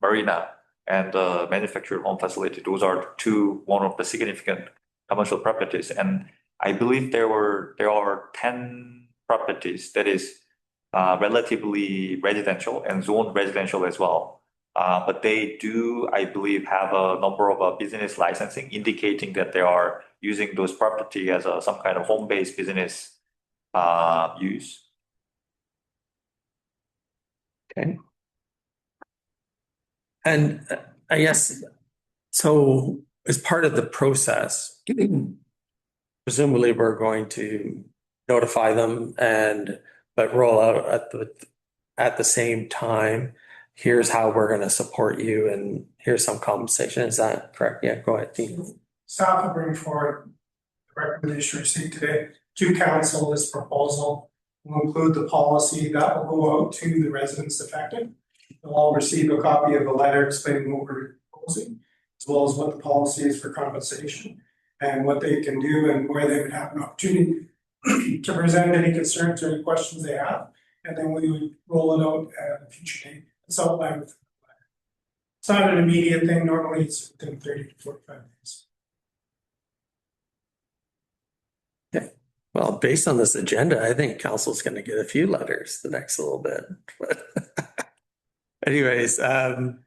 marina and the manufactured home facility. Those are one of the significant commercial properties, and I believe there are 10 properties that is relatively residential and zoned residential as well. But they do, I believe, have a number of business licensing indicating that they are using those property as some kind of home-based business use. Okay. And I guess, so as part of the process, presumably we're going to notify them but roll out at the same time, here's how we're going to support you and here's some compensation. Is that correct? Yeah, go ahead, Dean. Staff will bring forward the recommendation received today to council. This proposal will include the policy that will go out to the residents affected. They'll all receive a copy of the letter explaining what we're proposing, as well as what the policy is for compensation and what they can do and where they would have an opportunity to present any concerns or any questions they have, and then we would roll it out at a future date. It's outlined with the letter. It's not an immediate thing. Normally it's within 30 to 45 days. Okay. Well, based on this agenda, I think council's going to get a few letters the next little bit. Anyways, have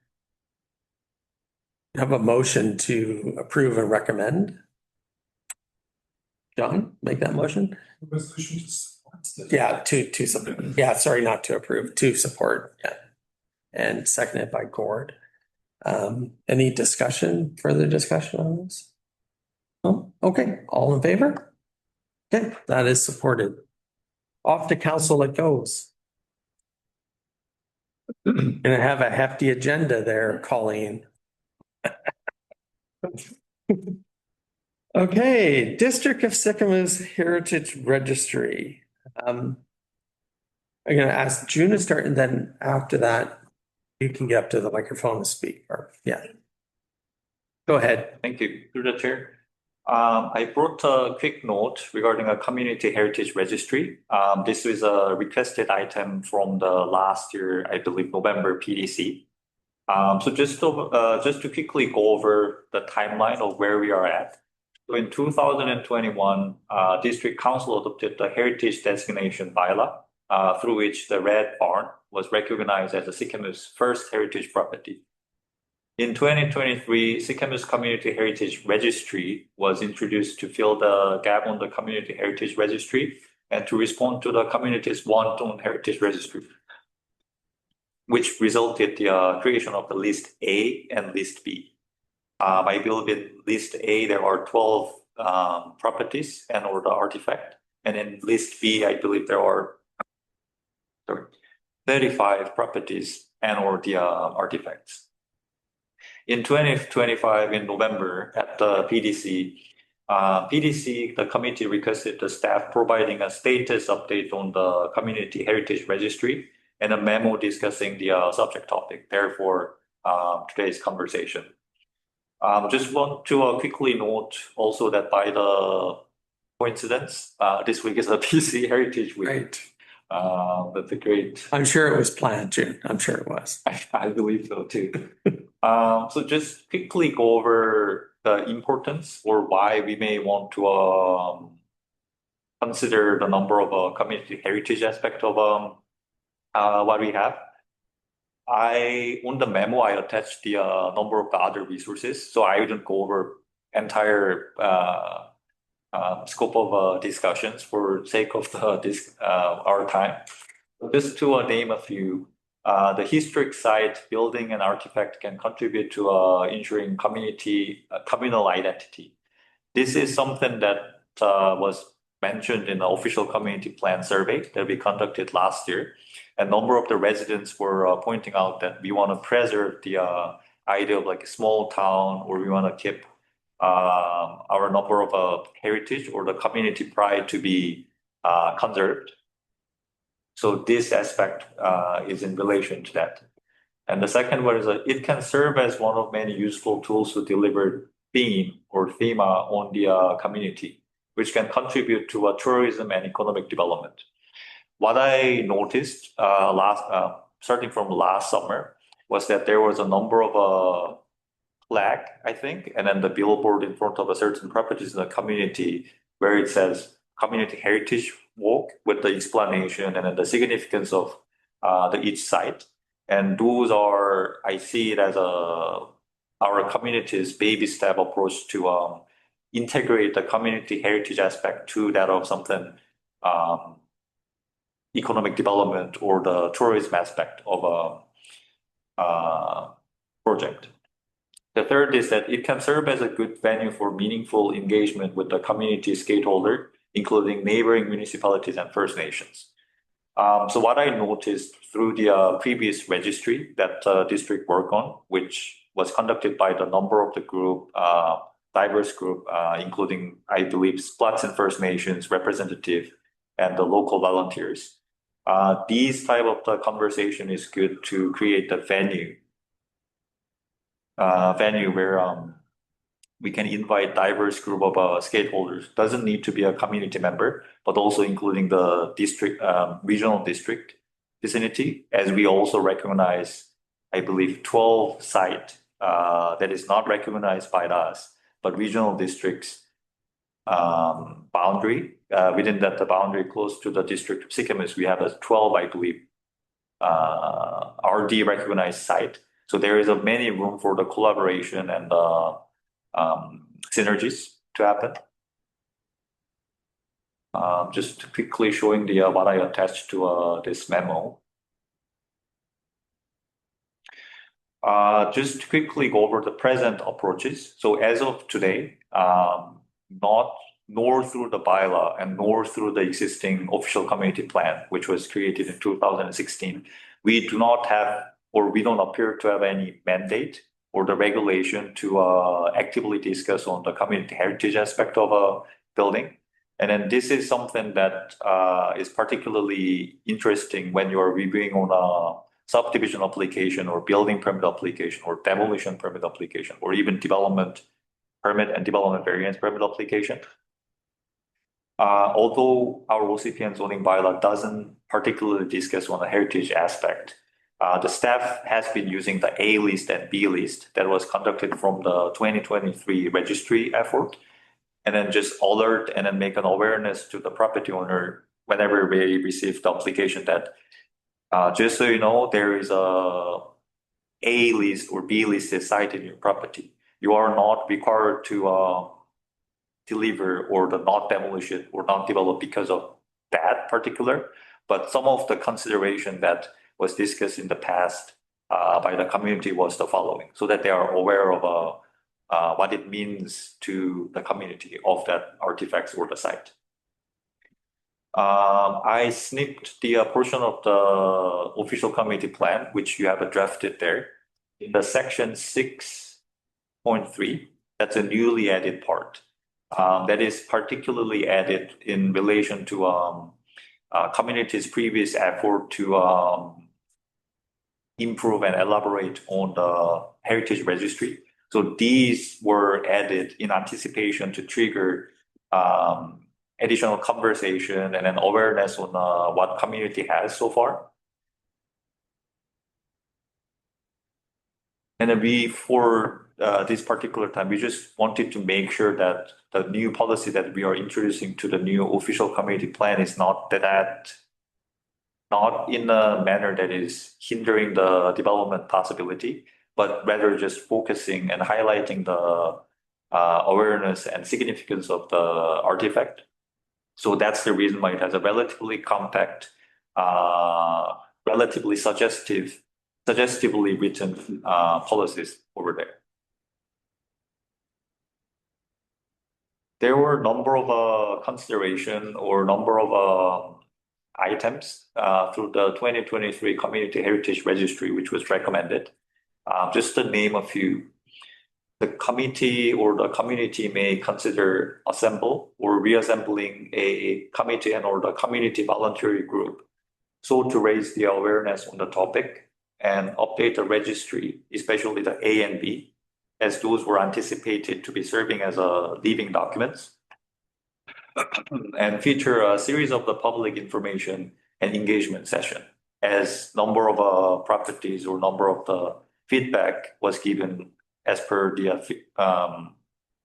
a motion to approve and recommend. John, make that motion. Resolution to support. Yeah, to support. Yeah, sorry, not to approve, to support. Yeah. And seconded by Gord. Any discussion, further discussion on this? Oh, okay, all in favor? Okay, that is supported. Off to council it goes. Gonna have a hefty agenda there, Colleen. Okay, District of Sycamoose Heritage Registry. I'm gonna ask June to start, and then after that, you can get up to the microphone and speak, or, yeah. Go ahead. Thank you, through the chair. I brought a quick note regarding a community heritage registry. This is a requested item from the last year, I believe, November PDC. So just to quickly go over the timeline of where we are at. So in 2021, District Council adopted the Heritage Designation Bylaw, through which the Red Barn was recognized as a Sycamoose first heritage property. In 2023, Sycamoose Community Heritage Registry was introduced to fill the gap on the Community Heritage Registry and to respond to the community's want on Heritage Registry, which resulted in the creation of the List A and List B. I believe in List A, there are 12 properties and or the artifact, And in list B, I believe there are 35 properties and or the artifacts. In 2025, in November, at the PDC, the committee requested the staff providing a status update on the Community Heritage Registry and a memo discussing the subject topic. Therefore, today's conversation. Just want to quickly note also that by the coincidence, this week is a PC Heritage Week. Right. That's a great. I'm sure it was planned, June. I'm sure it was. I believe so too. So just quickly go over the importance or why we may want to consider the number of community heritage aspect of what we have. On the memo, I attached the number of the other resources, so I wouldn't go over entire scope of discussions for sake of our time. Just to name a few, the historic site, building, and artifact can contribute to ensuring communal identity. This is something that was mentioned in the official community plan survey that we conducted last year. A number of the residents were pointing out that we want to preserve the idea of like a small town, or we want to keep our number of heritage or the community pride to be conserved. So this aspect is in relation to that. And the second one is that it can serve as one of many useful tools to deliver theme or thema on the community, which can contribute to tourism and economic development. What I noticed starting from last summer was that there was a number of flag, I think, and then the billboard in front of a certain properties in the community where it says Community Heritage Walk with the explanation and then the significance of each site. And those are, I see it as our community's baby step approach to integrate the community heritage aspect to that of something economic development or the tourism aspect of a project. The third is that it can serve as a good venue for meaningful engagement with the community stakeholder, including neighboring municipalities and First Nations. So what I noticed through the previous registry that district worked on, which was conducted by the number of the group, diverse group, including, I believe, Splats and First Nations representative and the local volunteers. These type of the conversation is good to create the venue where we can invite diverse group of stakeholders. Doesn't need to be a community member, but also including the district, regional district vicinity, as we also recognize, I believe, 12 site that is not recognized by us, but regional districts boundary. Within that, the boundary close to the district of Sikamis, we have a 12, I believe, RD recognized site. So there is a many room for the collaboration and synergies to happen. Just quickly showing the what I attached to this memo. Just to quickly go over the present approaches. So as of today, not nor through the bylaw and nor through the existing official community plan, which was created in 2016, we do not have, or we don't appear to have any mandate or the regulation to actively discuss on the community heritage aspect of a building. And then this is something that is particularly interesting when you're reviewing on a subdivision application or building permit application or demolition permit application or even development permit and development variance permit application. Although our OCP and zoning bylaw doesn't particularly discuss on the heritage aspect, the staff has been using the A list and B list that was conducted from the 2023 registry effort, and then just alert and then make an awareness to the property owner whenever we receive the application that just so you know, there is a list or B listed site in your property. You are not required to deliver or the not demolition or not develop because of that particular, but some of the consideration that was discussed in the past by the community was the following, so that they are aware of what it means to the community of that artifacts or the site. I snipped the portion of the official committee plan, which you have drafted there. In the section 6.3, that's a newly added part. That is particularly added in relation to community's previous effort to improve and elaborate on the heritage registry. So these were added in anticipation to trigger additional conversation and an awareness on what community has so far. And then for this particular time, we just wanted to make sure that the new policy that we are introducing to the new official community plan is not in a manner that is hindering the development possibility, but rather just focusing and highlighting the awareness and significance of the artifact. So that's the reason why it has a relatively compact, relatively suggestively written policies over there. There were a number of consideration or number of items through the 2023 Community Heritage Registry, which was recommended. Just to name a few, the committee or the community may consider assemble or reassembling a committee and or the community voluntary group. So to raise the awareness on the topic and update the registry, especially the A and B, as those were anticipated to be serving as living documents, and feature a series of the public information and engagement session, as number of properties or number of the feedback was given as per the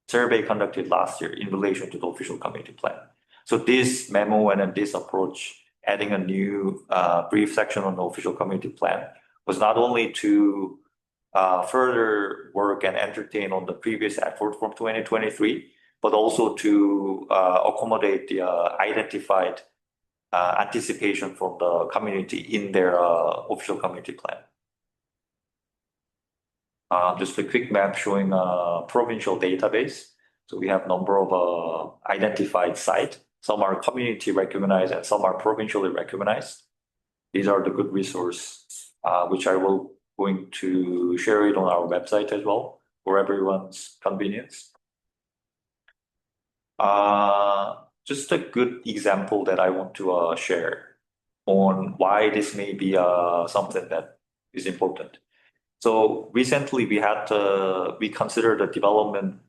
survey conducted last year in relation to the official community plan. So this memo and this approach, adding a new brief section on the official community plan, was not only to further work and entertain on the previous effort from 2023, but also to accommodate the identified anticipation from the community in their official community plan. Just a quick map showing a provincial database. So we have number of identified sites. Some are community recognized and some are provincially recognized. These are the good resource, which I will going to share it on our website as well for everyone's convenience. Just a good example that I want to share on why this may be something that is important. So recently we considered the development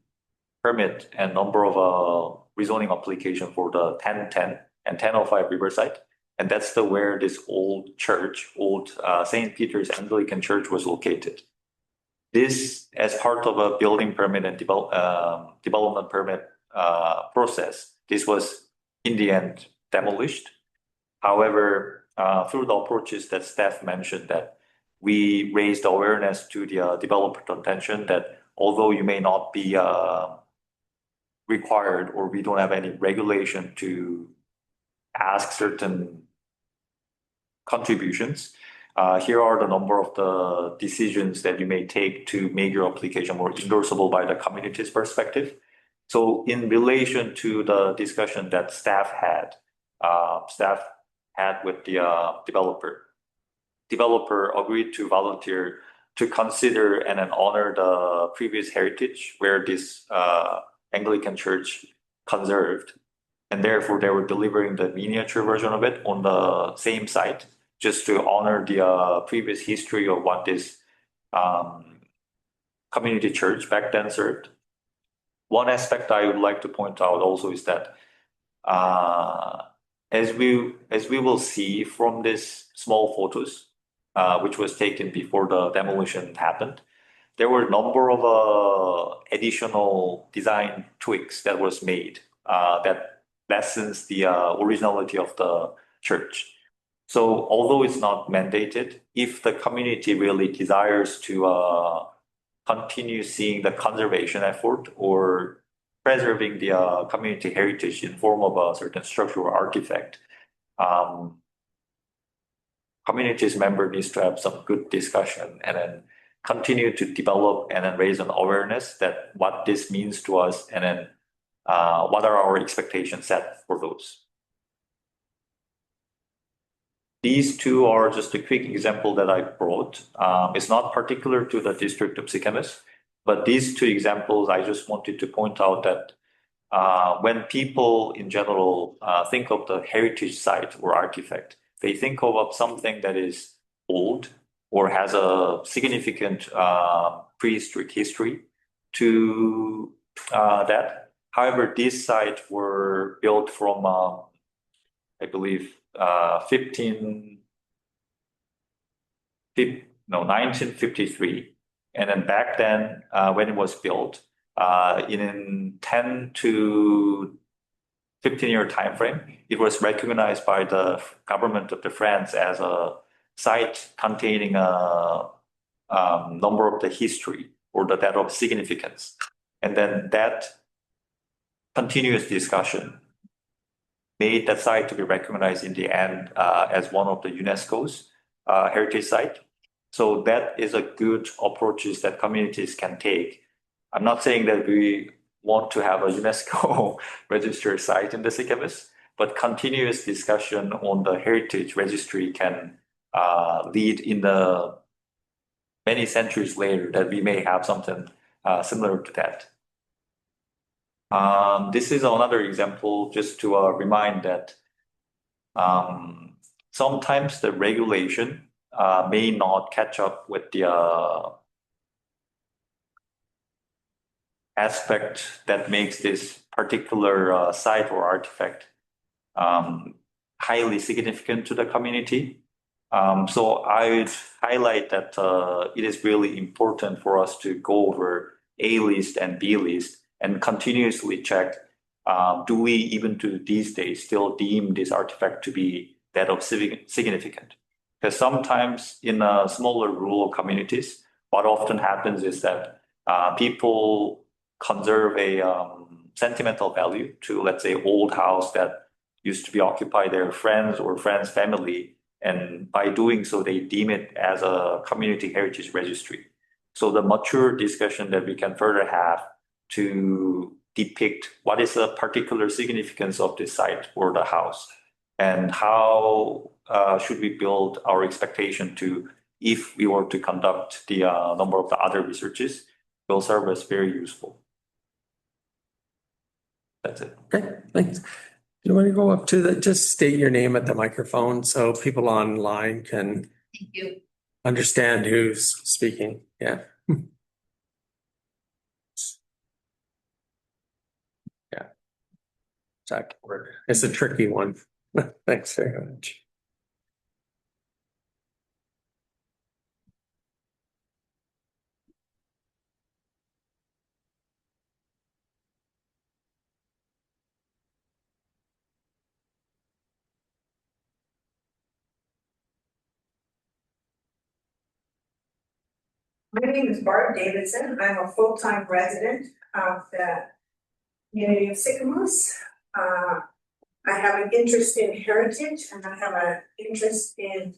permit and number of rezoning application for the 1010 and 1005 Riverside. And that's where this old church, St. Peter's Anglican Church was located. This, as part of a building permit and development permit process, this was in the end demolished. However, through the approaches that staff mentioned, that we raised awareness to the developer attention that although you may not be required or we don't have any regulation to ask certain contributions, here are the number of the decisions that you may take to make your application more endorsable by the community's perspective. So in relation to the discussion that staff had with the developer agreed to volunteer to consider and then honor the previous heritage where this Anglican church conserved. And therefore, they were delivering the miniature version of it on the same site, just to honor the previous history of what this community church back then served. One aspect I would like to point out also is that as we will see from these small photos, which was taken before the demolition happened, there were a number of additional design tweaks that was made that lessens the originality of the church. So although it's not mandated, if the community really desires to continue seeing the conservation effort or preserving the community heritage in form of a certain structural artifact, community's member needs to have some good discussion and then continue to develop and then raise an awareness that what this means to us and then what are our expectations set for those. these two are just a quick example that I brought. It's not particular to the district of Sikemes, but these two examples, I just wanted to point out that when people in general think of the heritage site or artifact, they think of something that is old or has a significant prehistoric history to that. However, these sites were built from, I believe, 1953. And then back then, when it was built, in 10 to 15-year time frame, it was recognized by the government of the France as a site containing a number of the history or that of significance. And then that continuous discussion made that site to be recognized in the end as one of the UNESCO's heritage site. So that is a good approaches that communities can take. I'm not saying that we want to have a UNESCO registered site in the Sikemes, but continuous discussion on the heritage registry can lead in the many centuries later that we may have something similar to that. This is another example just to remind that sometimes the regulation may not catch up with the aspect that makes this particular site or artifact highly significant to the community. So I would highlight that it is really important for us to go over A list and B list and continuously check, do we even to these days still deem this artifact to be that of significant? Because sometimes in smaller rural communities, what often happens is that people conserve a sentimental value to, let's say, old house that used to be occupied by their friends or friends' family. And by doing so, they deem it as a community heritage registry. So the mature discussion that we can further have to depict what is the particular significance of this site or the house, and how should we build our expectation to, if we were to conduct the number of the other researches, will serve as very useful. That's it. Okay, thanks. You want to go up to just state your name at the microphone so people online can Thank you. understand who's speaking. Yeah. Yeah. Zach, it's a tricky one. Thanks very much. My name is Barb Davidson. I'm a full-time resident of the community of Sycamoose. I have an interest in heritage and I have an interest in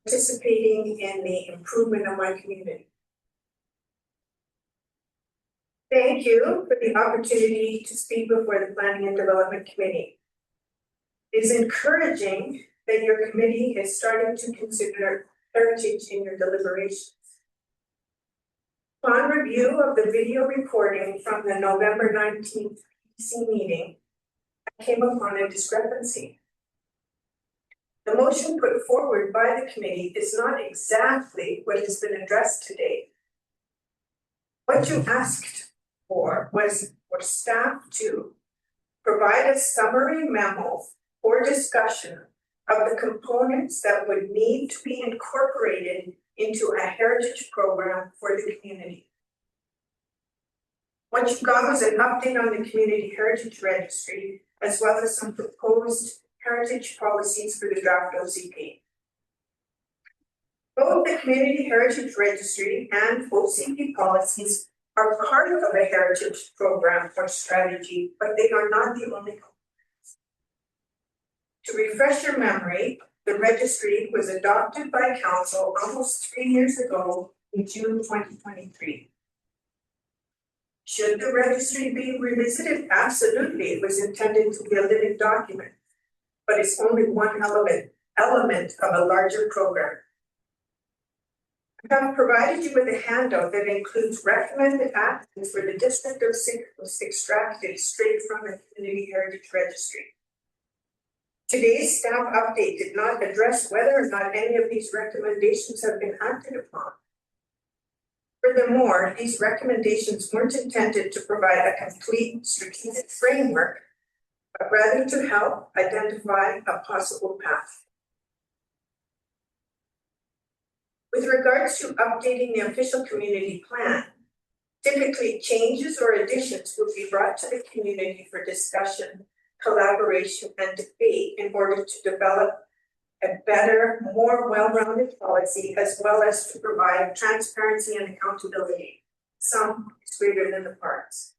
participating in the improvement of my community. Thank you for the opportunity to speak before the Planning and Development Committee. It is encouraging that your committee is starting to consider heritage in your deliberations. Upon review of the video recording from the November 19th PC meeting, I came upon a discrepancy. The motion put forward by the committee is not exactly what has been addressed today. What you asked for was for staff to provide a summary memo for discussion of the components that would need to be incorporated into a heritage program for the community. What you got was an update on the Community Heritage Registry, as well as some proposed heritage policies for the draft OCP. Both the Community Heritage Registry and OCP policies are part of a heritage program or strategy, but they are not the only components. To refresh your memory, the registry was adopted by Council almost 3 years ago in June 2023. Should the registry be revisited? Absolutely. It was intended to be a living document, but it's only one element element of a larger program. I have provided you with a handout that includes recommended actions for the district of was extracted straight from the Community Heritage Registry. Today's staff update did not address whether or not any of these recommendations have been acted upon. Furthermore, these recommendations weren't intended to provide a complete strategic framework, but rather to help identify a possible path. With regards to updating the official community plan, typically changes or additions will be brought to the community for discussion, collaboration, and debate in order to develop a better, more well-rounded policy, as well as to provide transparency and accountability. Sum is greater than the parts.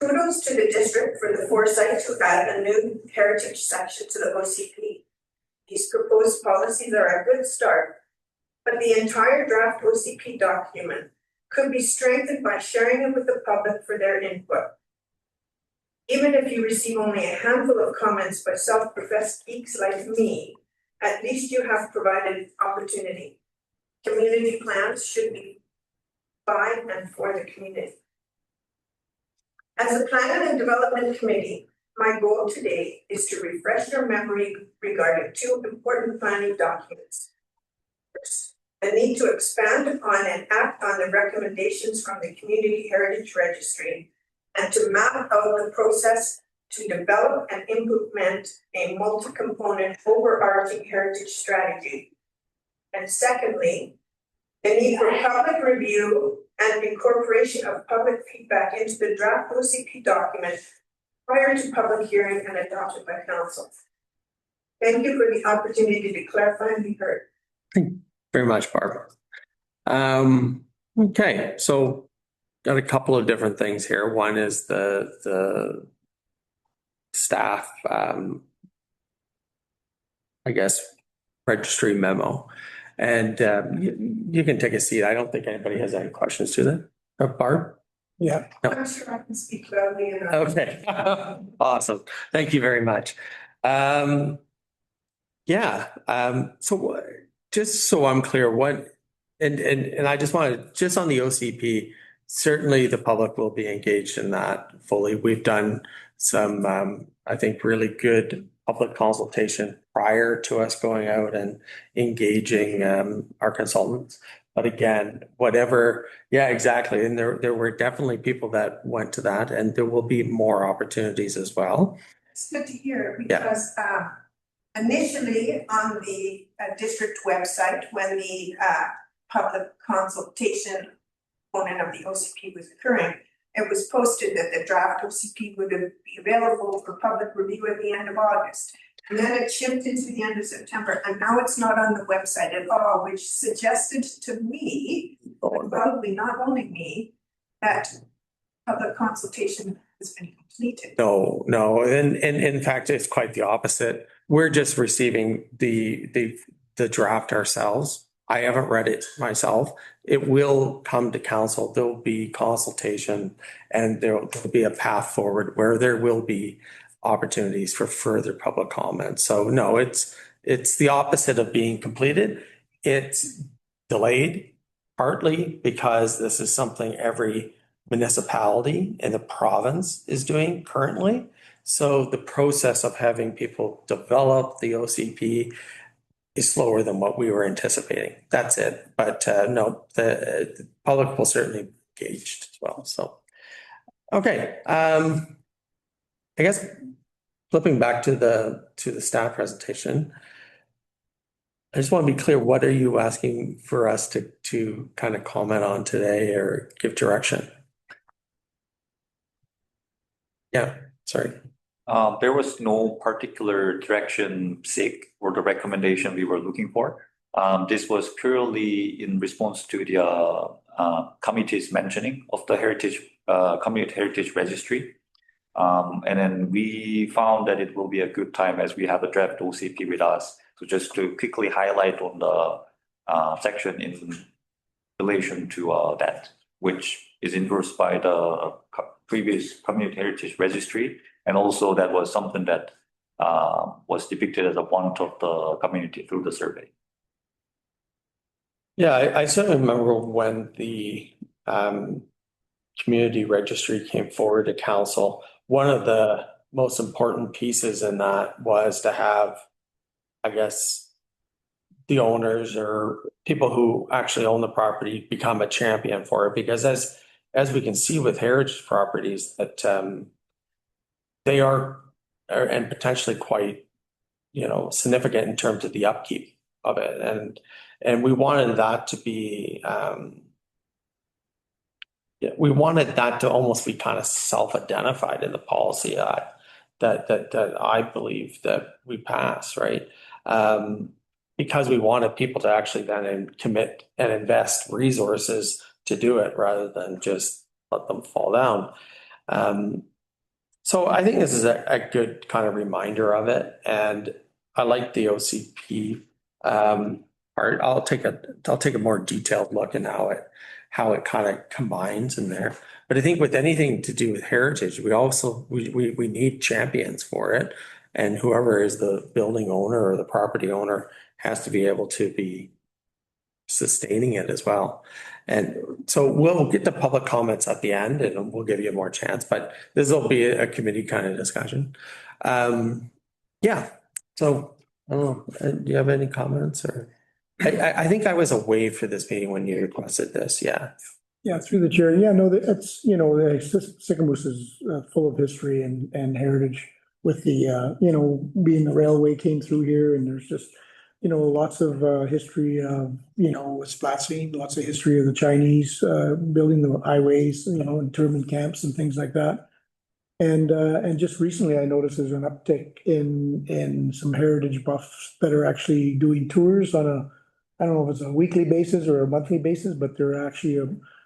Kudos to the district for the foresight to add a new heritage section to the OCP. These proposed policies are a good start, but the entire draft OCP document could be strengthened by sharing it with the public for their input. Even if you receive only a handful of comments by self-professed geeks like me, at least you have provided opportunity. Community plans should be by and for the community. As a Planning and Development Committee, my goal today is to refresh your memory regarding two important planning documents. First, the need to expand upon and act on the recommendations from the Community Heritage Registry, and to map out the process to develop and implement a multi-component overarching heritage strategy. And secondly, the need for public review and incorporation of public feedback into the draft OCP document prior to public hearing and adoption by council. Thank you for the opportunity to clarify and be heard. Thank you very much, Barb. Okay, so got a couple of different things here. One is the staff, I guess, registry memo. And you can take a seat. I don't think anybody has any questions to that. Barb? Yeah. No. I'm sure I can speak loudly enough. Okay. Awesome. Thank you very much. So just so I'm clear, and I just wanted, just on the OCP, certainly the public will be engaged in that fully. We've done some, I think, really good public consultation prior to us going out and engaging our consultants. But again, exactly. And there were definitely people that went to that, and there will be more opportunities as well. It's good to hear because initially on the district website, when the public consultation component of the OCP was occurring, it was posted that the draft OCP would be available for public review at the end of August. And then it shifted to the end of September, and now it's not on the website at all, which suggested to me, but probably not only me, that public consultation has been completed. No, and in fact, it's quite the opposite. We're just receiving the draft ourselves. I haven't read it myself. It will come to council. There'll be consultation, and there'll be a path forward where there will be opportunities for further public comment. So no, it's the opposite of being completed. It's delayed partly because this is something every municipality in the province is doing currently. So the process of having people develop the OCP is slower than what we were anticipating. That's it. But no, the public will certainly be engaged as well. So, okay. I guess flipping back to the staff presentation, I just want to be clear, what are you asking for us to kind of comment on today or give direction? Yeah, sorry. There was no particular direction seek or the recommendation we were looking for. This was purely in response to the committee's mentioning of the Community Heritage Registry. And then we found that it will be a good time, as we have a draft OCP with us, so just to quickly highlight on the section in relation to that, which is endorsed by the previous Community Heritage Registry. And also that was something that was depicted as a want of the community through the survey. Yeah, I certainly remember when the community registry came forward to council. One of the most important pieces in that was to have, I guess, the owners or people who actually own the property become a champion for it, because as we can see with heritage properties, that they are and potentially quite, significant in terms of the upkeep of it. And we wanted that to be we wanted that to almost be kind of self-identified in the policy that I believe that we pass, right? Because we wanted people to actually then commit and invest resources to do it rather than just let them fall down. So I think this is a good kind of reminder of it, and I like the OCP part. I'll take a more detailed look in how it kind of combines in there. But I think with anything to do with heritage, we need champions for it, and whoever is the building owner or the property owner has to be able to be sustaining it as well. And so we'll get the public comments at the end and we'll give you more chance, but this will be a committee kind of discussion. Yeah, so I don't know, do you have any comments or? I think I was away for this meeting when you requested this, yeah. Yeah, through the chair. Yeah, no, that's, the Sycamoose is full of history and heritage with the, being the railway came through here, and there's just, lots of history of, Splatsy, lots of history of the Chinese building the highways, internment camps and things like that. And just recently I noticed there's an uptick in some heritage buffs that are actually doing tours on I don't know if it's a weekly basis or a monthly basis, but they're actually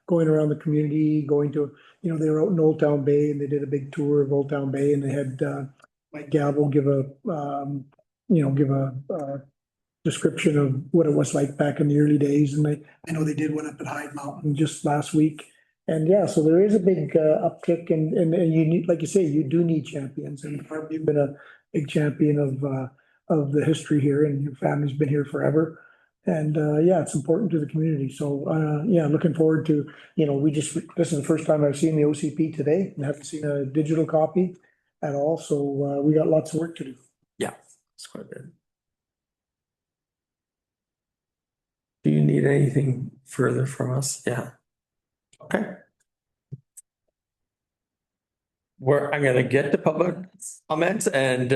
going around the community, going to, they were out in Old Town Bay and they did a big tour of Old Town Bay, and they had Mike Gavel give a description of what it was like back in the early days. And I know they did one up at Hyde Mountain just last week. And yeah, so there is a big uptick, and you need, like you say, you do need champions, and Barb, you've been a big champion of the history here, and your family's been here forever. And yeah, it's important to the community. So yeah, looking forward to, this is the first time I've seen the OCP today and haven't seen a digital copy at all. So we got lots of work to do. Yeah, it's quite good. Do you need anything further from us? Yeah. Okay. I'm gonna get the public comments and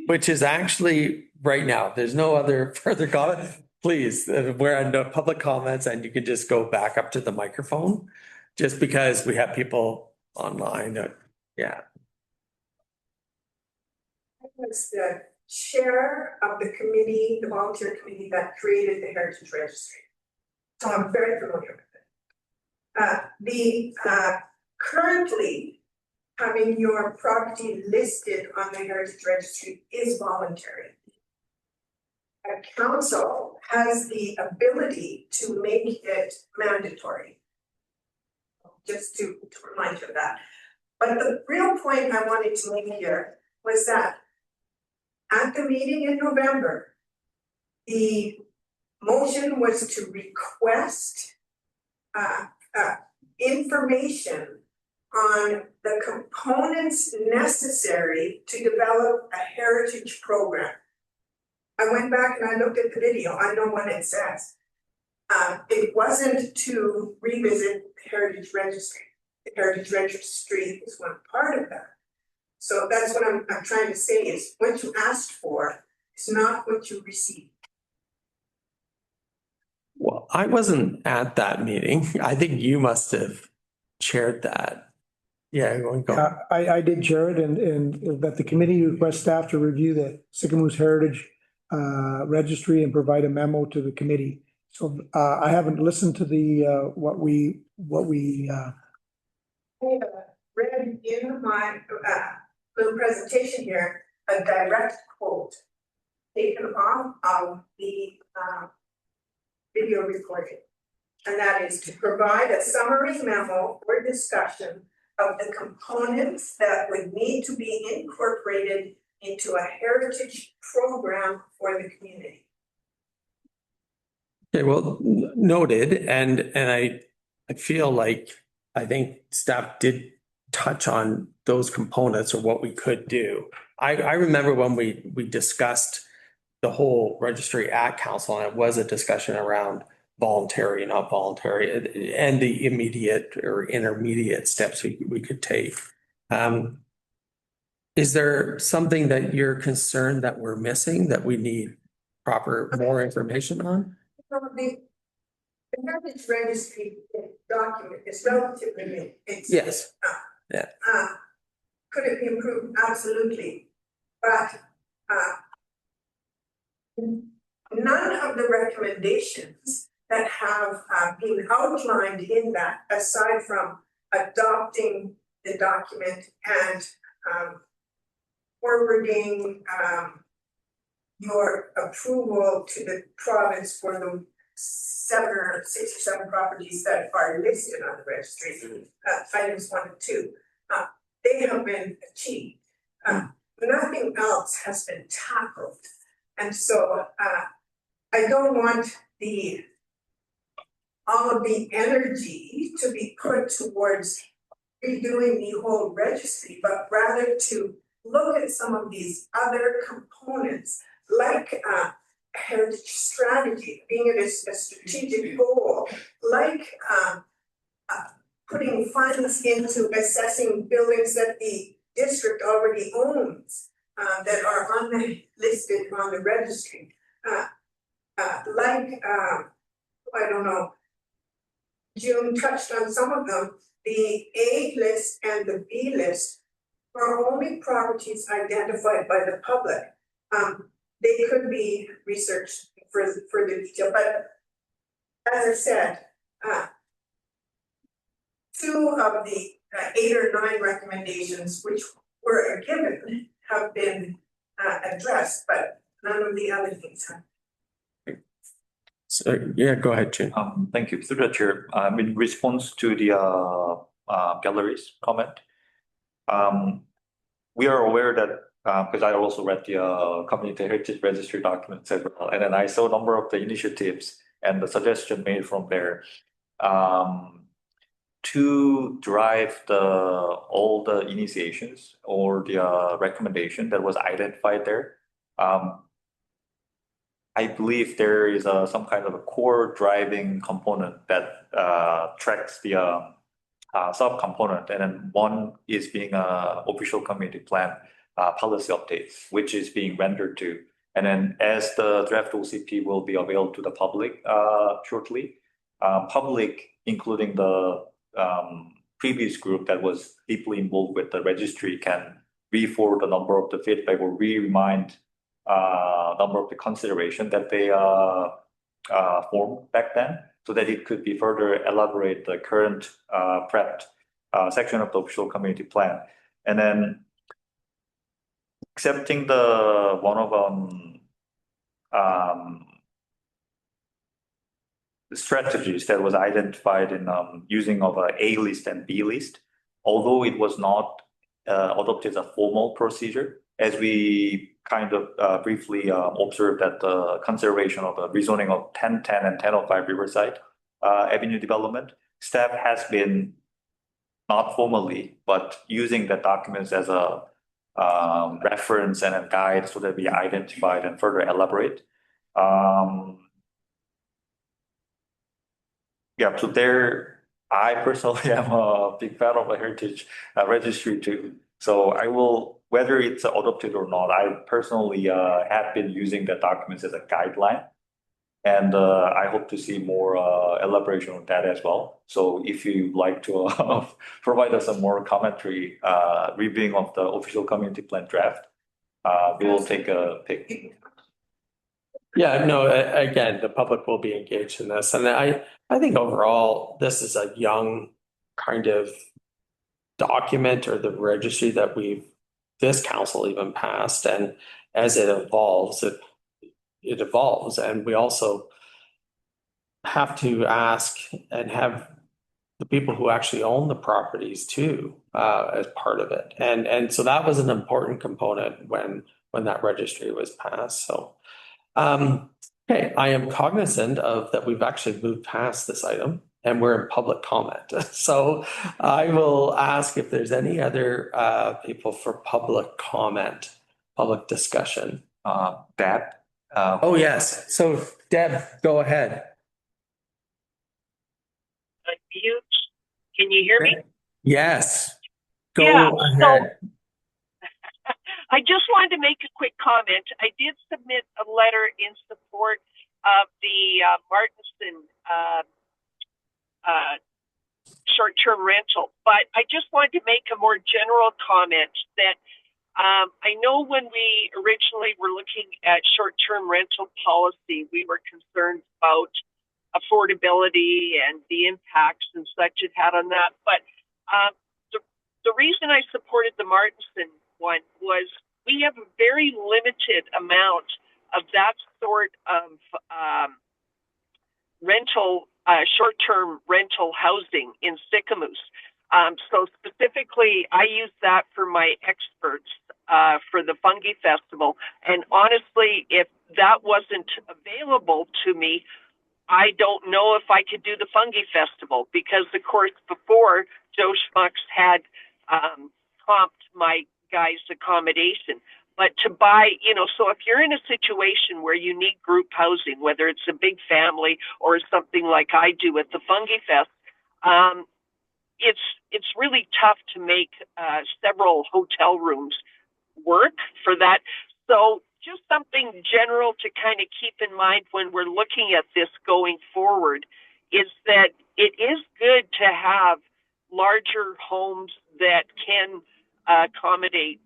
which is actually right now. There's no other further comment. Please, we're on the public comments, and you can just go back up to the microphone, just because we have people online. Yeah. I was the chair of the committee, the volunteer committee that created the Heritage Registry. So I'm very familiar with it. Currently, having your property listed on the Heritage Registry is voluntary. A council has the ability to make it mandatory. Just to remind you of that. But the real point I wanted to make here was that at the meeting in November, the motion was to request information on the components necessary to develop a heritage program. I went back and I looked at the video. I know what it says. It wasn't to revisit the Heritage Registry. The Heritage Registry is one part of that. So that's what I'm trying to say is what you asked for is not what you received. Well, I wasn't at that meeting. I think you must have chaired that. Yeah, go. I did chair it, and that the committee requests staff to review the Sycamoose Heritage Registry and provide a memo to the committee. So I haven't listened to the what we I read in my little presentation here a direct quote taken off of the video recording. And that is to provide a summary memo or discussion of the components that would need to be incorporated into a heritage program for the community. Okay, well, noted, and I feel like, I think staff did touch on those components or what we could do. I remember when we discussed the whole registry at council, and it was a discussion around voluntary, not voluntary, and the immediate or intermediate steps we could take. Is there something that you're concerned that we're missing, that we need more information on? Probably, the heritage registry document is relatively new. It's, Yes. Could it be improved? Absolutely. But none of the recommendations that have been outlined in that, aside from adopting the document and forwarding your approval to the province for the 6 or 7 properties that are listed on the registry, items 1 and 2, they have been achieved. Nothing else has been tackled. And so I don't want all of the energy to be put towards redoing the whole registry, but rather to look at some of these other components, like heritage strategy, being it a strategic goal, like putting funds into assessing buildings that the district already owns, that are listed on the registry, I don't know, June touched on some of them, the A list and the B list are only properties identified by the public. They could be researched for further detail, but as I said, 2 of the 8 or 9 recommendations which were given have been addressed, but none of the other things have. So, yeah, go ahead, Jim. Thank you, through the chair. In response to the gallery's comment, we are aware that because I also read the community heritage registry documents as well, and then I saw a number of the initiatives and the suggestion made from there to drive all the initiations or the recommendation that was identified there. I believe there is some kind of a core driving component that tracks the sub-component, and then one is being official community plan policy updates, which is being rendered to. And then as the draft OCP will be available to the public shortly, public, including the previous group that was deeply involved with the registry, can re-forward a number of the feedback or re-remind number of the consideration that they formed back then, so that it could be further elaborate the current prepped section of the official community plan. And then accepting the one of the strategies that was identified in using of A list and B list, although it was not adopted as a formal procedure, as we kind of briefly observed that the consideration of the rezoning of 1010 and 1005 Riverside Avenue development, staff has been not formally, but using the documents as a reference and a guide so that we identified and further elaborate. Yeah, so there, I personally am a big fan of a heritage registry too. So I will, whether it's adopted or not, I personally have been using the documents as a guideline. And I hope to see more elaboration on that as well. So if you'd like to provide us some more commentary, reviewing of the official community plan draft, we'll take a pick. Yeah, no, again, the public will be engaged in this. And I think overall, this is a young kind of document, or the registry that this council even passed. And as it evolves, it evolves. And we also have to ask and have the people who actually own the properties too, as part of it. And so that was an important component when that registry was passed. So, okay, I am cognizant of that we've actually moved past this item and we're in public comment. So I will ask if there's any other people for public comment, public discussion. Deb, Oh, yes. So Deb, go ahead. Unmute. Can you hear me? Yes. Go Yeah, ahead. I just wanted to make a quick comment. I did submit a letter in support of the Martinson short-term rental, but I just wanted to make a more general comment that I know when we originally were looking at short-term rental policy, we were concerned about affordability and the impacts and such it had on that. But the reason I supported the Martinson one was we have a very limited amount of that sort of rental, short-term rental housing in Sicamous. So specifically, I use that for my experts for the Fungi Festival. And honestly, if that wasn't available to me, I don't know if I could do the Fungi Festival because, of course, before Joe Schmucks had comped my guys' accommodation. But to buy, so if you're in a situation where you need group housing, whether it's a big family or something like I do at the Fungi Fest, it's really tough to make several hotel rooms work for that. So just something general to kind of keep in mind when we're looking at this going forward is that it is good to have larger homes that can accommodate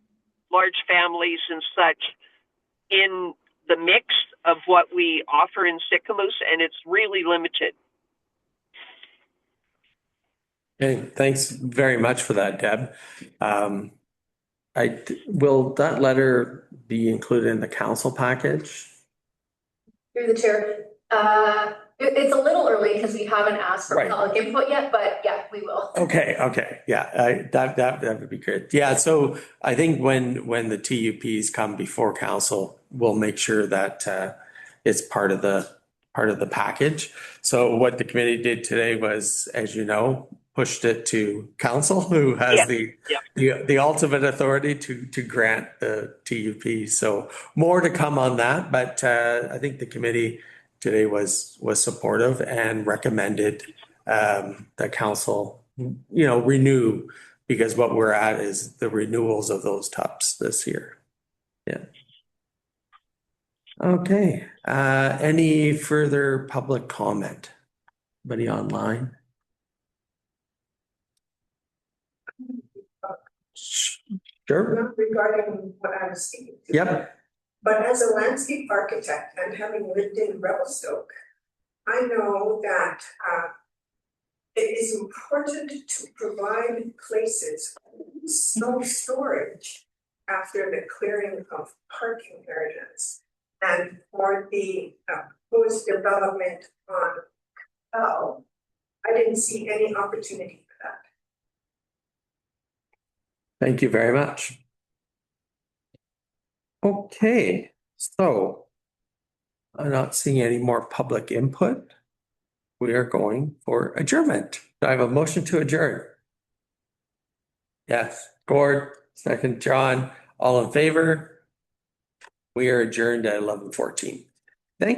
large families and such in the mix of what we offer in Sicamous, and it's really limited. Okay, thanks very much for that, Deb. Will that letter be included in the council package? Through the chair, it's a little early because we haven't asked for Right. public input yet, but yeah, we will. Okay, yeah, that would be great. Yeah, so I think when the TUPs come before council, we'll make sure that it's part of the package. So what the committee did today was, as you know, pushed it to council, who has the ultimate authority to grant the TUP. So more to come on that, but I think the committee today was supportive and recommended that council, renew, because what we're at is the renewals of those TUPs this year. Yeah. Okay. Any further public comment? Anybody online? Sure. Not regarding what I was speaking to. Yep. But as a landscape architect and having lived in Revelstoke, I know that it is important to provide places for snow storage after the clearing of parking areas. And for the proposed development on Cal, I didn't see any opportunity for that. Thank you very much. Okay, so I'm not seeing any more public input. We are going for adjournment. Do I have a motion to adjourn? Yes, Gord, second, John, all in favor? We are adjourned at 11:14.